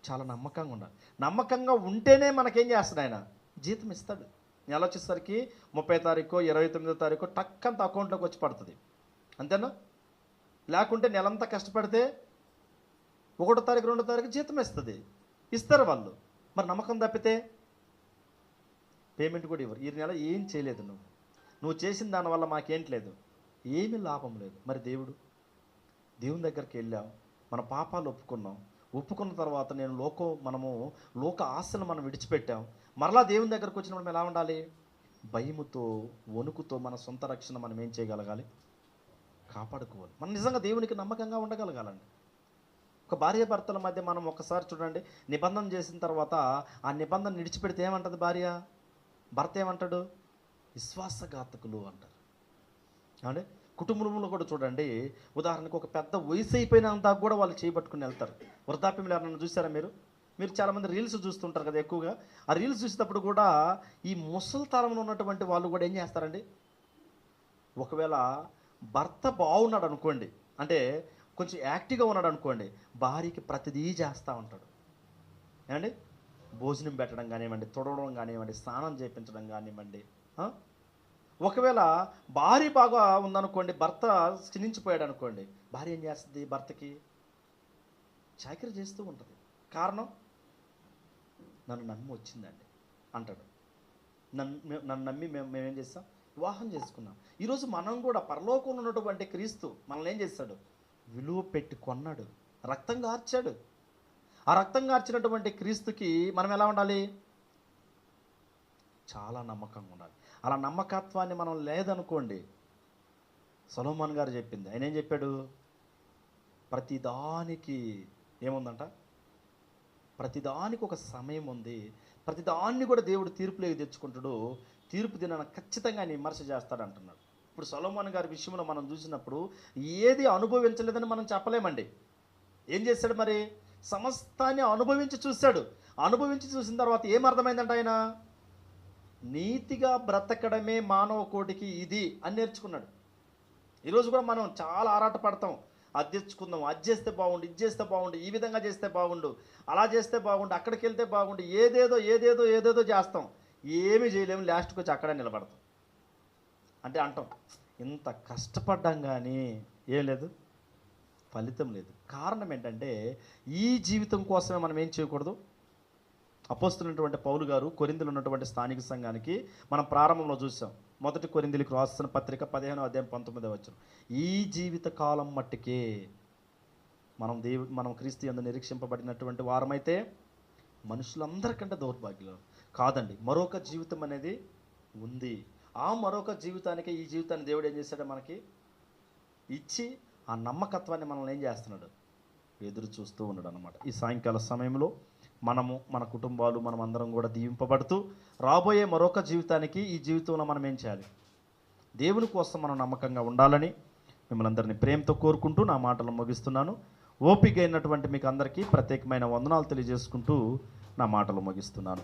చాలా నమ్మకంగా ఉండాలి. నమ్మకంగా ఉంటేనే మనకేం చేస్తాడు? ఆయన జీతం ఇస్తాడు. నెల వచ్చేసరికి 30వ తారీఖు 29వ తారీఖు టక్కంత అకౌంట్లోకి వచ్చి పడుతుంది, అంతేనా? లేకుంటే నెలంతా కష్టపడితే 1వ తారీఖు 2వ తారీఖు జీతం ఇస్తారు వాళ్ళు. మరి నమ్మకం తప్పితే పేమెంట్ కూడా ఇవ్వరు. ఈ నెల ఏం చేయలేదు, నువ్వు చేసిన దానివల్ల మాకేంటి లేదు, ఏమీ లాభం లేదు. మరి దేవుని దగ్గరికి వెళ్ళాం, మన పాపాలు ఒప్పుకున్న తర్వాత మనము లోక ఆశను మనం విడిచిపెట్టాం. మరలా దేవుని దగ్గరకు వచ్చినప్పుడు ఎలా ఉండాలి? భయముతో వణుకుతో మన సొంత రక్షణ మనం ఏం చేయగలగాలి? కాపాడుకోవాలి. మనం నిజంగా దేవునికి నమ్మకంగా ఉండగలగాలండి. ఒక భార్యాభర్తల మధ్య మనం ఒకసారి చూడండి, నిబంధన చేసిన తర్వాత ఆ నిబంధన విడిచిపెడితే ఏమంటుంది భర్త ఏమంటాడు? విశ్వాసఘాతకులు అంటారు. అంటే కుటుంబంలో కూడా చూడండి, ఉదాహరణకు ఒక పెద్ద వయసు అయిపోయినంత కూడా వాళ్ళు చేయబట్టుకుని వెళ్తారు. వృద్ధాప్యంలో ఎవరన్నా చూసారా మీరు చాలామంది రీల్స్ చూస్తుంటారు కదా ఎక్కువగా. ఆ రీల్స్ చూసేటప్పుడు కూడా ఈ ముసలితరంలో ఉన్నటువంటి వాళ్ళు కూడా ఏం చేస్తారండి? ఒకవేళ భర్త బాగున్నాడు అనుకోండి, అంటే కొంచెం యాక్టివ్గా ఉన్నాడు అనుకోండి, భార్యకి ప్రతిదీ చేస్తూ ఉంటాడు. ఏమండి? భోజనం పెట్టడం కానివ్వండి, తుడవడం కానివ్వండి, స్నానం చేయించడం కానివ్వండి. ఒకవేళ భార్య బాగా ఉందనుకోండి, భర్త క్షీణించిపోయాడు అనుకోండి, భార్య ఏం చేస్తుంది? భర్తకి చాకరీ చేస్తూ ఉంటుంది. కారణం, నన్ను నమ్మి వచ్చిందండి అంటాడు. నన్ను నమ్మి మేమేం చేస్తాం? వివాహం చేసుకున్నాం. ఈరోజు మనం కూడా పరలోకంలో ఉన్నటువంటి క్రీస్తు మనల్ని ఏం చేస్తాడు? విలువ పెట్టి కొన్నాడు, రక్తం కార్చాడు. ఆ రక్తం కార్చినటువంటి క్రీస్తుకి మనం ఎలా ఉండాలి? చాలా నమ్మకంగా ఉండాలి. అలా నమ్మకత్వాన్ని మనం లేదనుకోండి, సొలొమోన్ గారు చెప్పింది, ఆయన ఏం చెప్పాడు? ప్రతిదానికి ఏముందంట? ప్రతిదానికి ఒక సమయం ఉంది, ప్రతిదాన్ని కూడా దేవుడు తీర్పులోకి తెచ్చుకుంటాడు, తీర్పు దినాన ఖచ్చితంగా ఆయన విమర్శ చేస్తాడు అంటున్నాడు. ఇప్పుడు సొలొమోన్ గారి విషయంలో మనం చూసినప్పుడు ఏది అనుభవించలేదని మనం చెప్పలేమండి. ఏం చేశాడు మరి? సమస్తాన్ని అనుభవించి చూశాడు. అనుభవించి చూసిన తర్వాత ఏమర్థమైందంట? ఆయన నీతిగా బ్రతకడమే మానవ కోటికి ఇది అని నేర్చుకున్నాడు. ఈరోజు కూడా మనం చాలా ఆరాట పడతాం, అది తెచ్చుకుందాం, అది చేస్తే బాగుండు, ఇది చేస్తే బాగుండు, ఈ విధంగా చేస్తే బాగుండు, అలా చేస్తే బాగుండు, అక్కడికి వెళ్తే బాగుండు, ఏదేదో చేస్తాం, ఏమీ చేయలేము, లాస్ట్కి వచ్చి అక్కడే నిలబడతాం. అంటే అంటాం, ఇంత కష్టపడ్డాం కానీ ఏం లేదు, ఫలితం లేదు. కారణం ఏంటంటే ఈ జీవితం కోసమే మనం ఏం చేయకూడదు? అపోస్తులైనటువంటి పౌలు గారు కొరింథీలో ఉన్నటువంటి స్థానిక సంఘానికి మనం ప్రారంభంలో చూసాం. మొదటి కొరింథీయులకు రాసిన పత్రిక 15వ అధ్యాయం 19వ వచనం. ఈ జీవిత కాలం మట్టికే మనం క్రీస్తు యందు నిరీక్షింపబడినటువంటి వారమైతే మనుషులందరికంటే దౌర్భాగ్యులు కాదండి. మరొక జీవితం అనేది ఉంది. ఆ మరొక జీవితానికి ఈ జీవితాన్ని దేవుడు ఏం చేశాడో మనకి ఇచ్చి ఆ నమ్మకత్వాన్ని మనల్ని ఏం చేస్తున్నాడు, ఎదురు చూస్తూ ఉన్నాడు అనమాట. ఈ సాయంకాల సమయంలో మనము, మన కుటుంబాలు, మనం అందరం కూడా దీవింపబడుతూ రాబోయే మరొక జీవితానికి ఈ జీవితంలో మనం ఏం చేయాలి, దేవుని కోసం మనం నమ్మకంగా ఉండాలని మిమ్మల్ని అందరినీ ప్రేమతో కోరుకుంటూ నా మాటలు ముగిస్తున్నాను. ఓపిక అయినటువంటి మీకు అందరికీ ప్రత్యేకమైన వందనాలు తెలియజేసుకుంటూ నా మాటలు ముగిస్తున్నాను.